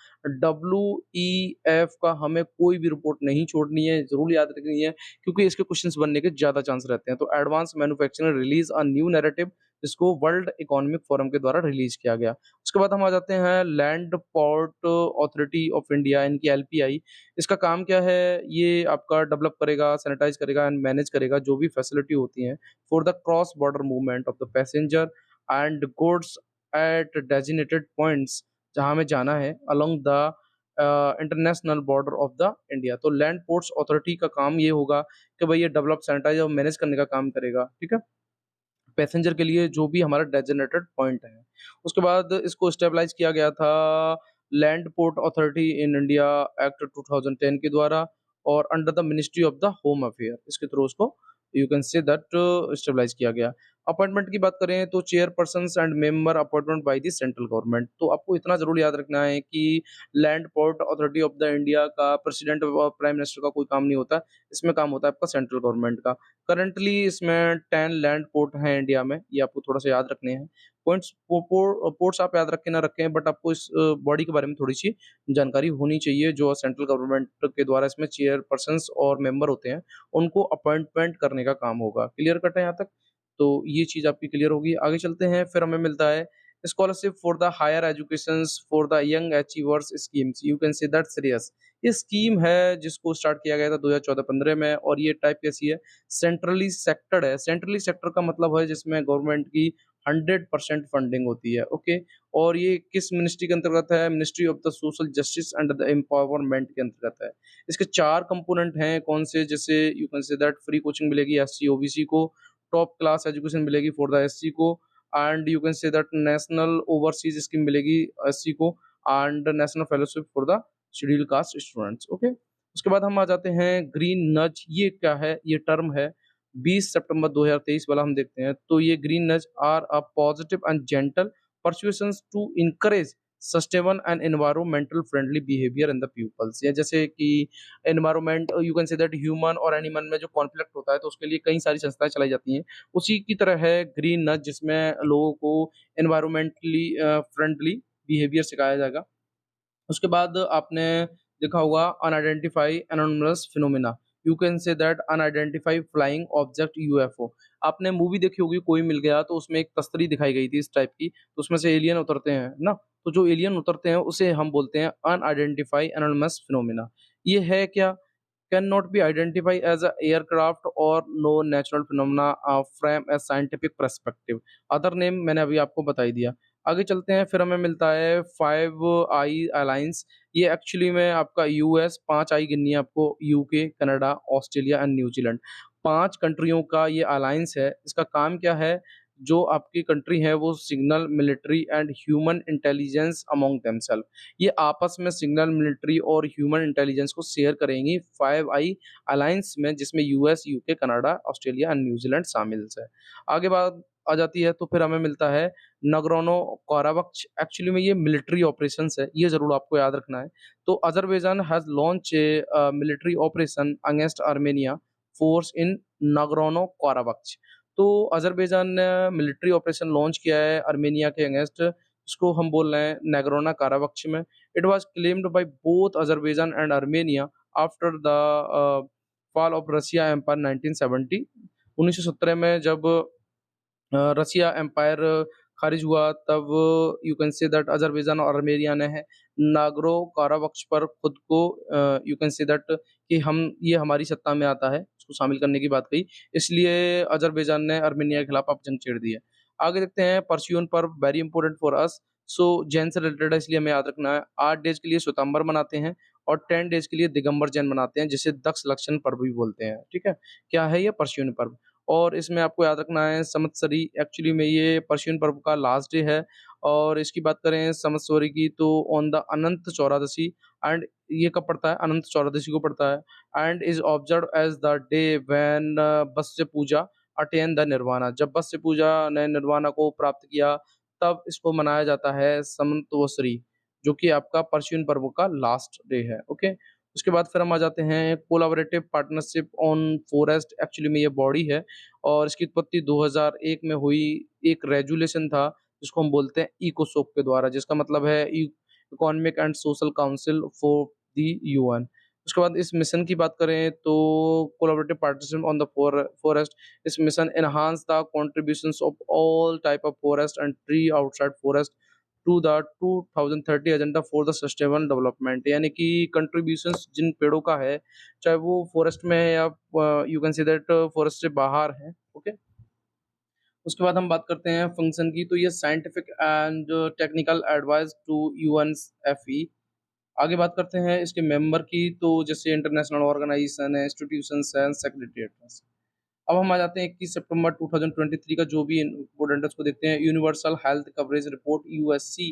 WEF का हमें कोई भी रिपोर्ट नहीं छोड़नी है, ज़रूर याद रखनी है, क्योंकि इसके क्वेश्चन्स बनने के ज़्यादा चांस रहते हैं। तो advance manufacturing release a new narrative, इसको वर्ल्ड इकोनॉमिक फोरम के द्वारा रिलीज़ किया गया। उसके बाद हम आ जाते हैं land port authority of India, इनकी LPI। इसका काम क्या है? ये आपका डेवलप करेगा, सैनिटाइज़ करेगा एंड मैनेज करेगा जो भी फैसिलिटी होती हैं for the cross border movement of the passenger and goods at designated points, जहाँ हमें जाना है along the international border of the India. तो लैंड पोर्ट्स अथॉरिटी का काम ये होगा कि भई ये डेवलप, सैनिटाइज़ और मैनेज करने का काम करेगा, ठीक है? पैसेंजर के लिए जो भी हमारा डेज़िग्नेटेड पॉइंट है। उसके बाद इसको स्टेबलाइज़ किया गया था land port authority in India act 2010 के द्वारा, और under the ministry of the home affair, इसके थ्रू उसको you can say that stabilise किया गया। अपॉइंटमेंट की बात करें तो chairpersons and member appointment bye the central government. तो आपको इतना ज़रूर याद रखना है कि land port authority of the India का प्रेसिडेंट और प्राइम मिनिस्टर का कोई काम नहीं होता, इसमें काम होता है आपका सेंट्रल गवर्नमेंट का। करंटली इसमें 10 लैंड पोर्ट हैं इंडिया में, ये आपको थोड़ा-सा याद रखने हैं। पॉइंट्स पोर्ट्स आप याद रखें ना रखें, बट आपको इस बॉडी के बारे में थोड़ी-सी जानकारी होनी चाहिए, जो सेंट्रल गवर्नमेंट के द्वारा इसमें चेयरपर्सन्स और मेंबर होते हैं, उनको अपॉइंटमेंट करने का काम होगा। क्लियर कट है यहाँ तक? तो ये चीज़ आपकी क्लियर होगी। आगे चलते हैं, फिर हमें मिलता है scholarship for the higher educations for the young achievers schemes, you can say that Shreyas. ये स्कीम है जिसको स्टार्ट किया गया था 2014-15 में, और ये टाइप कैसी है, सेंट्रली सेक्टर्ड है। सेंट्रली सेक्टर का मतलब है जिसमें गवर्नमेंट की 100% फंडिंग होती है, ओके। और ये किस मिनिस्ट्री के अंतर्गत है? Ministry of the social justice and the empowerment के अंतर्गत है। इसके 4 कंपोनेंट हैं, कौन से? जैसे you can say that free coaching मिलेगी एससी ओबीसी को, टॉप क्लास एजुकेशन मिलेगी फॉर द एससी को, and you can say that national overseas scheme मिलेगी एससी को, and national fellowship for the schedule caste students, okay. उसके बाद हम आ जाते हैं ग्रीन नज। ये क्या है? ये टर्म है 20 सितंबर 2023 वाला, हम देखते हैं। तो ये green nudge are a positive and gentle persuasions to encourage sustainable and environmental friendly behaviour in the peoples. या जैसे कि environment, you can say that human और एनिमल में जो कॉन्फ्लिक्ट होता है, तो उसके लिए कई सारी संस्थाएं चलाई जाती हैं। उसी की तरह है ग्रीन नज, जिसमें लोगों को एनवायरमेंटली फ्रेंडली बिहेवियर सिखाया जाएगा। उसके बाद आपने देखा होगा unidentified anonymous phenomena, you can say that unidentified flying object UFO. आपने मूवी देखी होगी कोई मिल गया, तो उसमें एक तस्तरी दिखाई गई थी इस टाइप की, तो उसमें से एलियन उतरते हैं ना। तो जो एलियन उतरते हैं उसे हम बोलते हैं अनआइडेंटिफाई एनोनिमस फिनोमेना। ये है क्या? Cannot be identify as a aircraft और no natural phenomena from a scientific perspective. Other name मैंने अभी आपको बता ही दिया। आगे चलते हैं, फिर हमें मिलता है फाइव आई अलायंस। ये एक्चुअली में आपका यूएस, 5 आई गिननी है आपको, UK, Canada, Australia and New Zealand. 5 कंट्रियों का ये अलायंस है। इसका काम क्या है? जो आपकी कंट्री है वो signal, military and human intelligence among themself. ये आपस में सिग्नल, मिलिट्री और ह्यूमन इंटेलिजेंस को शेयर करेंगी 5 आई अलायंस में, जिसमें US, UK, Canada, Australia and New Zealand शामिल है। आगे बात आ जाती है, तो फिर हमें मिलता है नगरोनो-काराबख्श। एक्चुअली में ये मिलिट्री ऑपरेशंस है, ये ज़रूर आपको याद रखना है। तो Azerbaijan has launch a military operation against Armenia force in Nagorno Karabakh. तो अज़रबैजान ने मिलिट्री ऑपरेशन लॉन्च किया है आर्मेनिया के अगेंस्ट, इसको हम बोल रहे हैं नागोर्नो-काराबख्श में। It was claimed by both Azerbaijan and Armenia after the fall of Russia empire 1970। 1917 में जब रसिया एम्पायर खारिज हुआ, तब you can say that Azerbaijan और आर्मेनिया ने है नागोर्नो काराबख्श पर खुद को यू कैन से दैट कि हम, ये हमारी सत्ता में आता है, उसको शामिल करने की बात कही। इसलिए अज़रबैजान ने आर्मेनिया के खिलाफ अब जंग छेड़ दी है। आगे देखते हैं, परस्यून पर्व वेरी इंपोर्टेंट फॉर अस। सो जैन से रिलेटेड है, इसलिए हमें याद रखना है। 8 डेज़ के लिए श्वेतांबर मनाते हैं और 10 डेज़ के लिए दिगंबर जैन मनाते हैं, जिसे दक्ष लक्षण पर्व भी बोलते हैं, ठीक है? क्या है ये? परस्यून पर्व। और इसमें आपको याद रखना है संवत्सरी, एक्चुअली में ये पर्शियन पर्व का लास्ट डे है। और इसकी बात करें संवत्सरी की, तो on the Anant Chaturdashi, and ये कब पड़ता है? अनंत चौरादशी को पड़ता है। And is observe as the day when Vasupujya attain the nirvana. जब बस्य पूजा ने निर्वाणा को प्राप्त किया, तब इसको मनाया जाता है संवत्सरी, जो कि आपका पर्शियन पर्व का लास्ट डे है, ओके। उसके बाद फिर हम आ जाते हैं collaborative partnership on forest. Actually में ये बॉडी है और इसकी उत्पत्ति 2001 में हुई। एक रेजुलेशन था जिसको हम बोलते हैं इकोसोक के द्वारा, जिसका मतलब है economic and social council for the UN. उसके बाद इस मिशन की बात करें तो collaborative partnership on the forest, इस mission enhance the contributions of all type of forest and tree outside forest to the 2030 agenda for the sustainable development. यानी कि कंट्रीब्यूशंस जिन पेड़ों का है, चाहे वो फॉरेस्ट में है या you can say that forest से बाहर है, ओके। उसके बाद हम बात करते हैं फंक्शन की, तो ये scientific and technical advice to UNFE. आगे बात करते हैं इसके मेंबर की, तो जैसे इंटरनेशनल ऑर्गेनाइजेशन है, इंस्टीट्यूशंस हैं, सेक्रेटरीट हैं। अब हम आ जाते हैं 21 सितंबर 2023 का जो भी इम्पोर्टेंट है उसको देखते हैं। Universal health coverage report USC,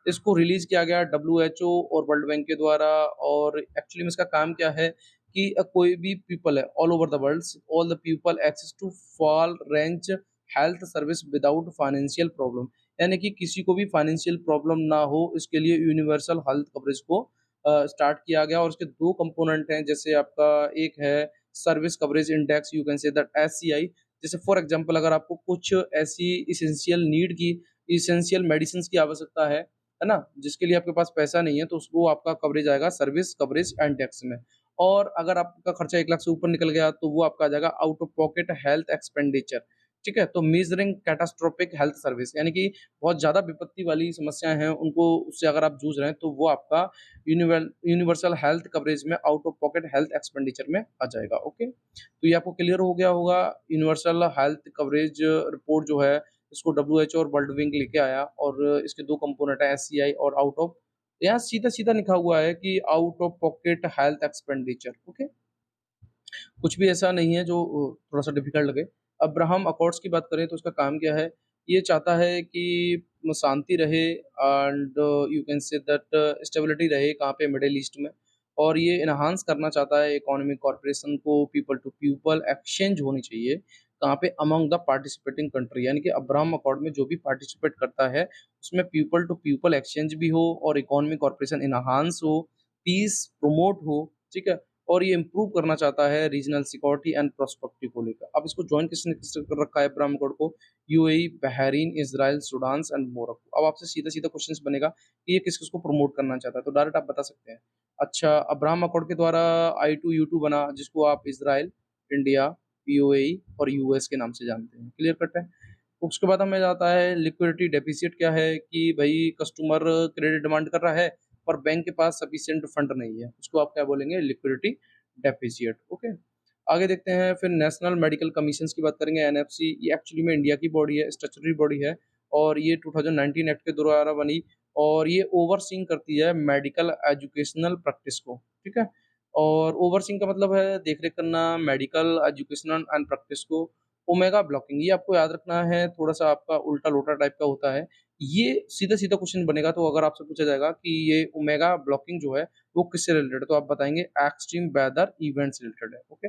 इसको रिलीज किया गया डब्ल्यूएचओ और वर्ल्ड बैंक के द्वारा। और एक्चुअली में इसका काम क्या है कि कोई भी पीपल है all over the world, all the people access to fall range health service without financial problem, यानी कि किसी को भी फाइनेंशियल प्रॉब्लम ना हो, इसके लिए यूनिवर्सल हेल्थ कवरेज को स्टार्ट किया गया और उसके 2 कंपोनेंट हैं, जैसे आपका एक है service coverage index, you can say that SCI. जैसे फॉर एग्जांपल अगर आपको कुछ ऐसी एसेंशियल नीड की, एसेंशियल मेडिसिन्स की आवश्यकता है ना? जिसके लिए आपके पास पैसा नहीं है, तो उस वो आपका कवरेज आएगा सर्विस कवरेज इंडेक्स में। और अगर आपका खर्चा 1 लाख से ऊपर निकल गया, तो वो आपका आ जाएगा out of pocket health expenditure, ठीक है? तो मेजरिंग कैटास्ट्रोफिक हेल्थ सर्विस, यानी कि बहुत ज़्यादा विपत्ति वाली समस्याएँ हैं, उनको उससे अगर आप जूझ रहे हैं, तो वो आपका यूनिवर्सल हेल्थ कवरेज में out of pocket health expenditure में आ जाएगा, ओके? तो ये आपको क्लियर हो गया होगा। यूनिवर्सल हेल्थ कवरेज रिपोर्ट जो है, इसको डब्ल्यूएचओ और वर्ल्ड विंग लेके आया और इसके 2 कंपोनेंट हैं, एससीआई और आउट ऑफ, यहाँ सीधा-सीधा लिखा हुआ है कि out of pocket health expenditure, okay? कुछ भी ऐसा नहीं है जो थोड़ा-सा डिफ़िकल्ट लगे। अब्राहम अकॉर्ड्स की बात करें तो उसका काम क्या है? ये चाहता है कि शांति रहे and you can say that stability रहे कहाँ पे मिडल ईस्ट में, और ये एनहांस करना चाहता है इकोनॉमिक कॉर्पोरेशन को, पीपल टू पीपल एक्सचेंज होनी चाहिए, कहाँ पे अमंग द पार्टिसिपेटिंग कंट्री, यानी कि अब्राहम अकॉर्ड में जो भी पार्टिसिपेट करता है, उसमें पीपल टू पीपल एक्सचेंज भी हो और इकोनॉमिक कॉर्पोरेशन एनहांस हो, पीस प्रमोट हो, ठीक है? और ये इम्प्रूव करना चाहता है रीजनल सिक्योरिटी एंड प्रोस्पेक्टिव को लेकर। अब इसको जॉइन किसने कर रखा है अब्राहम अकॉर्ड को? UAE, Bahrain, Israel, Sudan and Morocco. अब आपसे सीधा-सीधा क्वेश्चंस बनेगा कि ये किस-किस को प्रमोट करना चाहता है, तो डायरेक्ट आप बता सकते हैं। अच्छा, अब्राहम अकॉर्ड के द्वारा I2U2 बना, जिसको आप इज़राइल, इंडिया, यूएई और यूएस के नाम से जानते हैं। क्लियर कट है? उसके बाद हमें आता है लिक्विडिटी डेफिसिट क्या है कि भई कस्टमर क्रेडिट डिमांड कर रहा है, पर बैंक के पास सफिशिएंट फंड नहीं है। उसको आप क्या बोलेंगे? Liquidity deficit, okay. आगे देखते हैं, फिर नेशनल मेडिकल कमीशंस की बात करेंगे, एनएफसी। ये एक्चुअली में इंडिया की बॉडी है, स्टैट्यूटरी बॉडी है और ये 2019 एक्ट के द्वारा बनी और ये ओवरसीइंग करती है मेडिकल एजुकेशनल प्रैक्टिस को, ठीक है? और ओवरसीइंग का मतलब है देख-रेख करना मेडिकल एजुकेशनल एंड प्रैक्टिस को। ओमेगा ब्लॉकिंग, ये आपको याद रखना है, थोड़ा-सा आपका उल्टा-लोटा टाइप का होता है। ये सीधा-सीधा क्वेश्चन बनेगा, तो अगर आपसे पूछा जाएगा कि ये ओमेगा ब्लॉकिंग जो है वो किससे रिलेटेड है, तो आप बताएँगे एक्सट्रीम वेदर इवेंट से रिलेटेड है, ओके।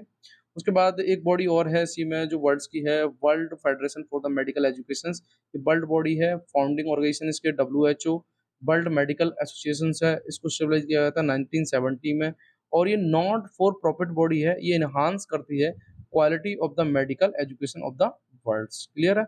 उसके बाद एक बॉडी और है इसी में जो वर्ल्ड्स की है, world federation for the medical educations. ये वर्ल्ड बॉडी है, फाउंडिंग ऑर्गेनाइजेशन इसके डब्ल्यूएचओ, वर्ल्ड मेडिकल एसोसिएशंस है, इसको स्टेबलाइज़ किया गया था 1970 में और ये नॉट फॉर प्रॉफिट बॉडी है, ये एनहांस करती है quality of the medical education of the worlds. Clear है?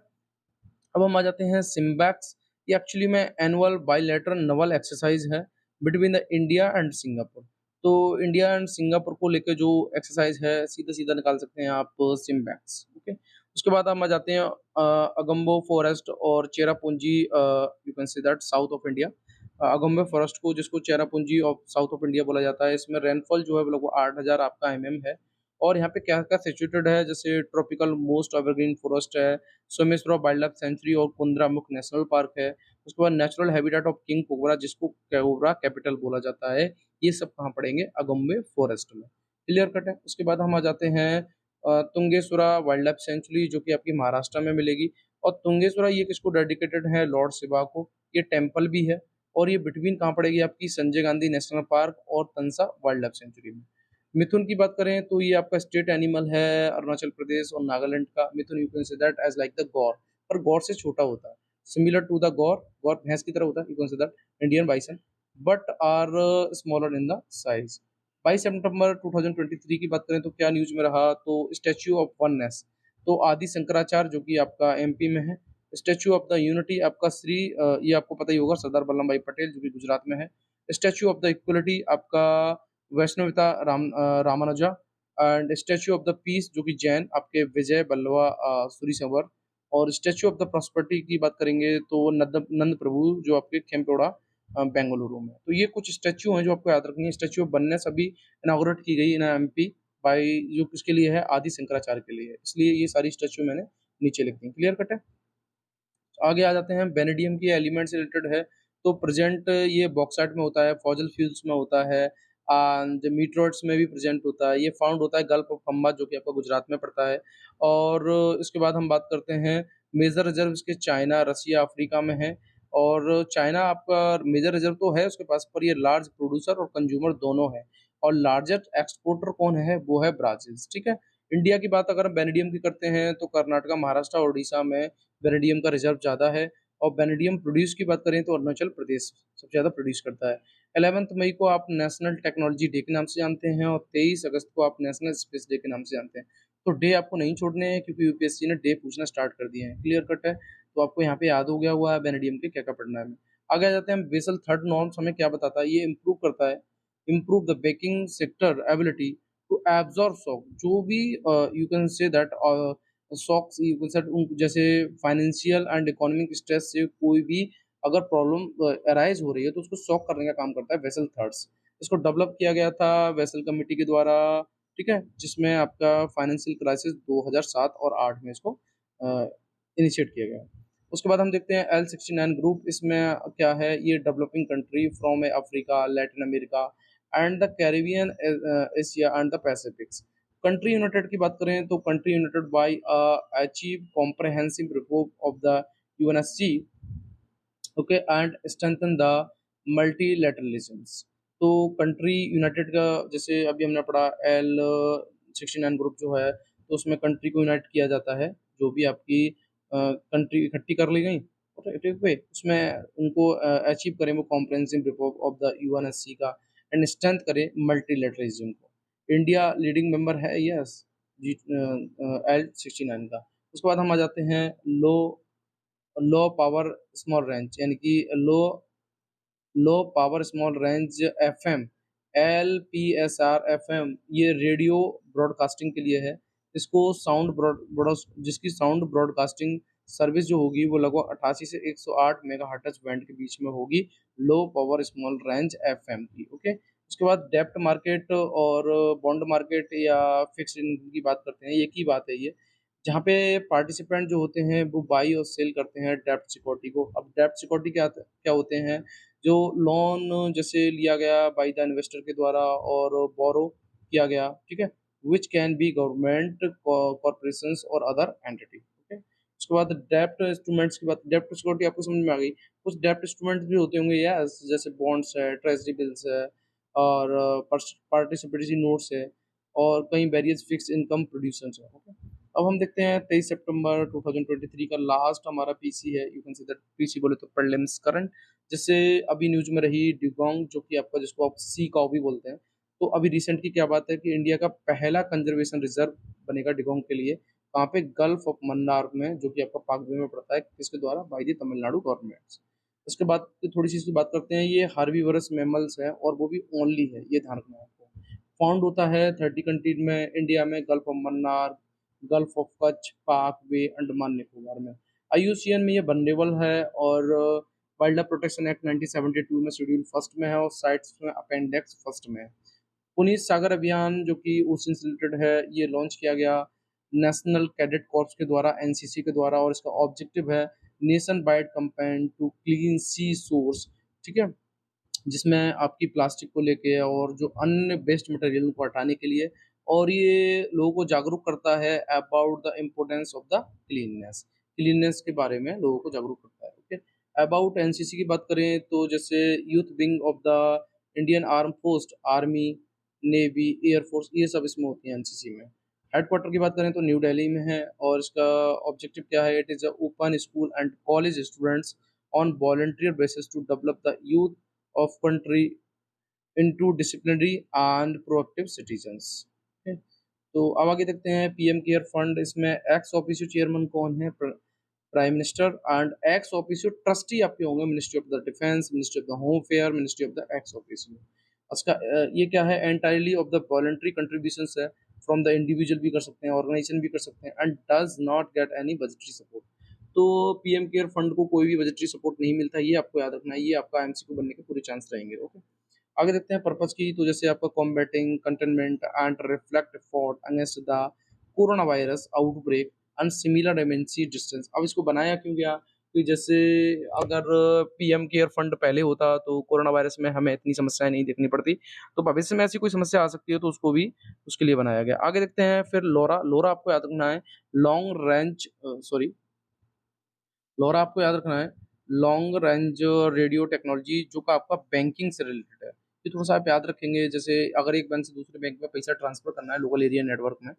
अब हम आ जाते हैं सिम्बैक्स। ये एक्चुअली में एनुअल बाइलैटरल नवल एक्सरसाइज है between the India and Singapore. तो इंडिया एंड सिंगापुर को लेके जो एक्सरसाइज है सीधा-सीधा निकाल सकते हैं आप सिम्बैक्स, ओके। उसके बाद हम आ जाते हैं अगम्बो फॉरेस्ट और Cherrapunji, you can say that south of India. Agumbe forest को, जिसको Cherrapunji of south of India बोला जाता है, इसमें रेनफॉल जो है वो लगभग 8000 आपका mm है और यहाँ पे क्या-क्या सिचुएटेड है, जैसे ट्रॉपिकल मोस्ट एवरग्रीन फॉरेस्ट है, सोमेश्वर वाइल्ड लाइफ सेंचुरी और कुंद्रामुख नेशनल पार्क है। उसके बाद natural habitat of king cobra, जिसको कोबरा कैपिटल बोला जाता है। ये सब कहाँ पड़ेंगे? अगम्बे फॉरेस्ट में। क्लियर कट है? उसके बाद हम आ जाते हैं तुंगेश्वरा वाइल्ड लाइफ सेंचुरी, जो कि आपकी महाराष्ट्र में मिलेगी और तुंगेश्वरा ये किसको डेडिकेटेड है? लॉर्ड शिवा को। ये टेम्पल भी है और ये बिटवीन कहाँ पड़ेगी आपकी? संजय गांधी नेशनल पार्क और तंसा वाइल्ड लाइफ सेंचुरी में। मिथुन की बात करें तो ये आपका स्टेट एनिमल है अरुणाचल प्रदेश और नागालैंड का। Mithun you can say that as like the gaur, पर गौर से छोटा होता है। Similar to the gaur, gaur भैंस की तरह होता है, you can say that Indian bison but are smaller in the size. 22 सितंबर 2023 की बात करें तो क्या न्यूज़ में रहा, तो स्टैच्यू ऑफ वननेस, तो आदि शंकराचार्य जो कि आपका एमपी में है। स्टैच्यू ऑफ द यूनिटी आपका ये आपको पता ही होगा सरदार वल्लभ भाई पटेल जो कि गुजरात में है। स्टैच्यू ऑफ द इक्वलिटी आपका वैष्णविता Ramanuja and statue of the peace जो कि जैन आपके विजय बल्लवा सूरीसंवर। और स्टैच्यू ऑफ द प्रॉस्पेरिटी की बात करेंगे तो नंद प्रभु जो आपके खेमपेड़ा बेंगलुरु में। तो ये कुछ स्टैच्यू हैं जो आपको याद रखनी है। स्टैच्यू ऑफ वननेस अभी इनॉग्रेट की गई इन एमपी बाय, जो किसके लिए है? आदि शंकराचार्य के लिए है, इसलिए ये सारी स्टैच्यू मैंने नीचे लिख दी। क्लियर कट है? आगे आ जाते हैं, वेनेडियम की एलिमेंट से रिलेटेड है, तो प्रेजेंट ये बॉक्साइट में होता है, फॉसिल फ्यूल्स में होता है एंड मीटरोइड्स में भी प्रेजेंट होता है। ये फाउंड होता है गल्फ ऑफ खंबा जो कि आपका गुजरात में पड़ता है। और इसके बाद हम बात करते हैं मेजर रिजर्व के चाइना, रसिया, अफ्रीका में है और चाइना आपका मेजर रिजर्व तो है उसके पास, पर ये लार्ज प्रोड्यूसर और कंज्यूमर दोनों है और लार्जेस्ट एक्सपोर्टर कौन है? वो है ब्राज़ील, ठीक है? इंडिया की बात अगर हम वेनेडियम की करते हैं तो कर्नाटका, महाराष्ट्र और उड़ीसा में वेनेडियम का रिज़र्व ज़्यादा है और वेनेडियम प्रोड्यूस की बात करें तो अरुणाचल प्रदेश सबसे ज़्यादा प्रोड्यूस करता है। 11th मई को आप नेशनल टेक्नोलॉजी डे के नाम से जानते हैं और 23 अगस्त को आप नेशनल स्पेस डे के नाम से जानते हैं। तो डे आपको नहीं छोड़ने हैं क्योंकि यूपीएससी ने डे पूछना स्टार्ट कर दिए हैं। क्लियर कट है? तो आपको यहाँ पे याद हो गया हुआ है वेनेडियम के क्या-क्या पढ़ना है हमें। आगे आ जाते हैं हम बेसल थर्ड नॉर्म्स हमें क्या बताता है? ये इम्प्रूव करता है, improve the banking sector ability to absorb shock जो भी you can say that shocks you can say जैसे फाइनेंशियल एंड इकोनॉमिक स्ट्रेस से कोई भी अगर प्रॉब्लम अराइज़ हो रही है तो उसको सॉल्व करने का काम करता है वेसल थर्ड्स। इसको डेवलप किया गया था वेसल कमिटी के द्वारा, ठीक है? जिसमें आपका फाइनेंशियल क्राइसिस 2007 और 8 में इसको अ, इनिशिएट किया गया। उसके बाद हम देखते हैं L69 ग्रुप इसमें क्या है ये developing country from Africa, Latin America and the Caribbean Asia and the Pacifics. Country united की बात करें तो country united by achieve comprehensive report of the UNSC okay and strengthen the multilateralisms. तो country United का जैसे अभी हमने पढ़ा L69 ग्रुप जो है तो उसमें कंट्री को यूनाइट किया जाता है जो भी आपकी कंट्री इकट्ठी कर ली गई ठीक पे उसमें उनको अचीव करें वो comprehensive report of the UNSC का एंड स्ट्रेंथ करें मल्टीलैटरलिज्म को। इंडिया लीडिंग मेंबर है यस जी L69 का। उसके बाद हम आ जाते हैं low low power small range यानी कि low power small range FM LPSR FM ये रेडियो ब्रॉडकास्टिंग के लिए है। इसको साउंड जिसकी साउंड ब्रॉडकास्टिंग सर्विस जो होगी वो लगभग 88 से 108 मेगाहर्ट्ज़ बैंड के बीच में होगी लो पावर स्मॉल रेंज एफएम की ओके। उसके बाद डेब्ट मार्केट और बॉन्ड मार्केट या फिक्स्ड इनकम की बात करते हैं एक ही बात है ये जहाँ पे पार्टिसिपेंट जो होते हैं वो बाई और सेल करते हैं डेब्ट सिक्योरिटी को। अब डेब्ट सिक्योरिटी क्या होते हैं जो लोन जैसे लिया गया बाय द इन्वेस्टर के द्वारा और बोरो किया गया, ठीक है? Which can be government corporations और अदर एंटिटी, ओके? उसके बाद डेब्ट इंस्ट्रूमेंट्स की बात डेब्ट सिक्योरिटी आपको समझ में आ गई। कुछ डेब्ट इंस्ट्रूमेंट्स भी होते होंगे यस, जैसे बॉन्ड्स है, ट्रेज़री बिल्स है और पार्टिसिपेटरी नोट्स है और कई वेरियस फिक्स्ड इनकम प्रोड्यूसर्स हैं, ओके? अब हम देखते हैं 23 सितंबर 2023 का लास्ट हमारा पीसी है, you can say that PC बोले तो प्रीलिम्स करंट जैसे अभी न्यूज़ में रही ड्यूगोंग जो कि आपका जिसको आप सी काऊ भी बोलते हैं। तो अभी रिसेंट की क्या बात है कि इंडिया का पहला कंज़र्वेशन रिज़र्व बनेगा ड्यूगोंग के लिए, कहाँ पे गल्फ ऑफ मन्नार में जो कि आपका पाक वे में पड़ता है, किसके द्वारा? By the Tamil Nadu government. उसके बाद थोड़ी-सी इसकी बात करते हैं, ये हर्बीवरस मैमल्स है और वो भी ओनली है, ये ध्यान रखना है आपको। फाउंड होता है 30 कंट्रीज़ में, इंडिया में gulf of Mannar, gulf of Kutch, पाक वे, अंडमान निकोबार में। आईयूसीएन में ये वल्नरेबल है और वाइल्ड लाइफ प्रोटेक्शन एक्ट 1972 में शेड्यूल फर्स्ट में है और साइट्स में अपेंडिक्स फर्स्ट में है। पुनीत सागर अभियान जो कि ओशन से रिलेटेड है, ये लॉन्च किया गया नेशनल कैडेट कॉर्प्स के द्वारा एनसीसी के द्वारा और इसका ऑब्जेक्टिव है nationwide campaign to clean sea source, ठीक है? जिसमें आपकी प्लास्टिक को लेके और जो अन्य वेस्ट मटेरियल को हटाने के लिए और ये लोगों को जागरूक करता है about the importance of the cleanness. Cleanness के बारे में लोगों को जागरूक करता है, ओके। अबाउट एनसीसी की बात करें तो जैसे youth wing of the Indian arm force army navy air force ये सब इसमें होती है एनसीसी में। हेडक्वार्टर की बात करें तो न्यू दिल्ली में है और इसका ऑब्जेक्टिव क्या है? It is a open school and college students on volunteer basis to develop the youth of country into disciplinary and proactive citizens। Okay? तो अब आगे देखते हैं पीएम केयर फंड इसमें एक्स ऑफिशियो चेयरमैन कौन है? Prime minister and ex officio trustee आपके होंगे ministry of the defence, ministry of the home affair, ministry of the ex officio. इसका ये क्या है? Entirely of the voluntary contributions है फ्रॉम द इंडिविजुअल भी कर सकते हैं, ऑर्गेनाइजेशन भी कर सकते हैं and does not get any budgetary support. तो पीएम केयर फंड को कोई भी बजटरी सपोर्ट नहीं मिलता, ये आपको याद रखना है, ये आपका एमसीक्यू बनने के पूरे चांस रहेंगे, ओके। आगे देखते हैं पर्पस की, तो जैसे आपका combating containment and reflect effort against the corona virus outbreak and similar emergency distance. अब इसको बनाया क्यों गया कि जैसे अगर पीएम केयर फंड पहले होता तो कोरोना वायरस में हमें इतनी समस्याएं नहीं देखनी पड़ती, तो भविष्य में ऐसी कोई समस्या आ सकती है तो उसको भी उसके लिए बनाया गया। आगे देखते हैं फिर लोरा लोरा आपको याद रखना है लॉन्ग रेंज सॉरी लोरा आपको याद रखना है लॉन्ग रेंज रेडियो टेक्नोलॉजी जो का आपका बैंकिंग से रिलेटेड है। ये थोड़ा सा आप याद रखेंगे जैसे अगर एक बैंक से दूसरे बैंक में पैसा ट्रांसफर करना है लोकल एरिया नेटवर्क में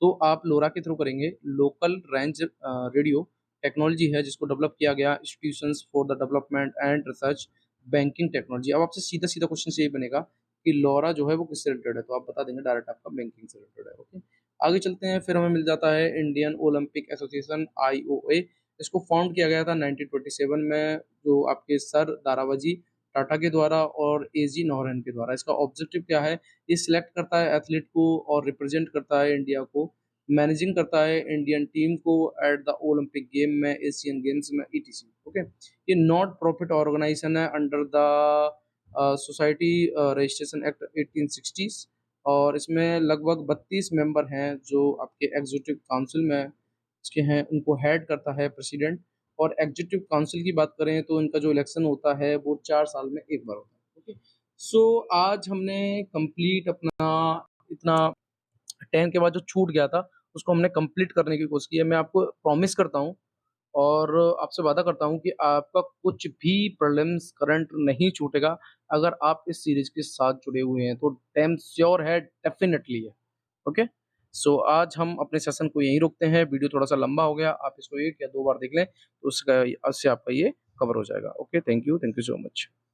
तो आप लोरा के थ्रू करेंगे। लोकल रेंज रेडियो टेक्नोलॉजी है जिसको डेवलप किया गया institutions for the development and research banking technology. अब आपसे सीधा-सीधा क्वेश्चन यही बनेगा कि लोरा जो है वो किससे रिलेटेड है? तो आप बता देंगे डायरेक्ट आपका बैंकिंग से रिलेटेड है, ओके। आगे चलते हैं, फिर हमें मिल जाता है इंडियन ओलंपिक एसोसिएशन आईओए। इसको फाउंड किया गया था 1927 में, जो आपके सर दारावाजी टाटा के द्वारा और एजी नौरेन के द्वारा। इसका ऑब्जेक्टिव क्या है? ये सिलेक्ट करता है एथलीट को और रिप्रेजेंट करता है इंडिया को, मैनेजिंग करता है इंडियन टीम को एट द ओलंपिक गेम में, एशियन गेम्स में, ईटीसी। ओके, ये नॉट प्रॉफिट ऑर्गेनाइजेशन है under the society registration act 1860 और इसमें लगभग 32 मेंबर हैं जो आपके एग्जीक्यूटिव काउंसिल में इसके हैं, उनको हेड करता है प्रेसिडेंट। और एग्जीक्यूटिव काउंसिल की बात करें तो इनका जो इलेक्शन होता है वो 4 साल में 1 बार होता है। ओके, सो आज हमने कंप्लीट अपना इतना 10 के बाद जो छूट गया था, उसको हमने कंप्लीट करने की कोशिश की है। मैं आपको प्रॉमिस करता हूँ और आपसे वादा करता हूँ कि आपका कुछ भी प्रीलिम्स करंट नहीं छूटेगा, अगर आप इस सीरीज़ के साथ जुड़े हुए हैं, तो डैम श्योर है, डेफ़िनिटली है। ओके? सो आज हम अपने सेशन को यहीं रोकते हैं, वीडियो थोड़ा-सा लंबा हो गया, आप इसको 1 या 2 बार देख लें, तो उससे आपका ये कवर हो जाएगा। Okay, thank you so much.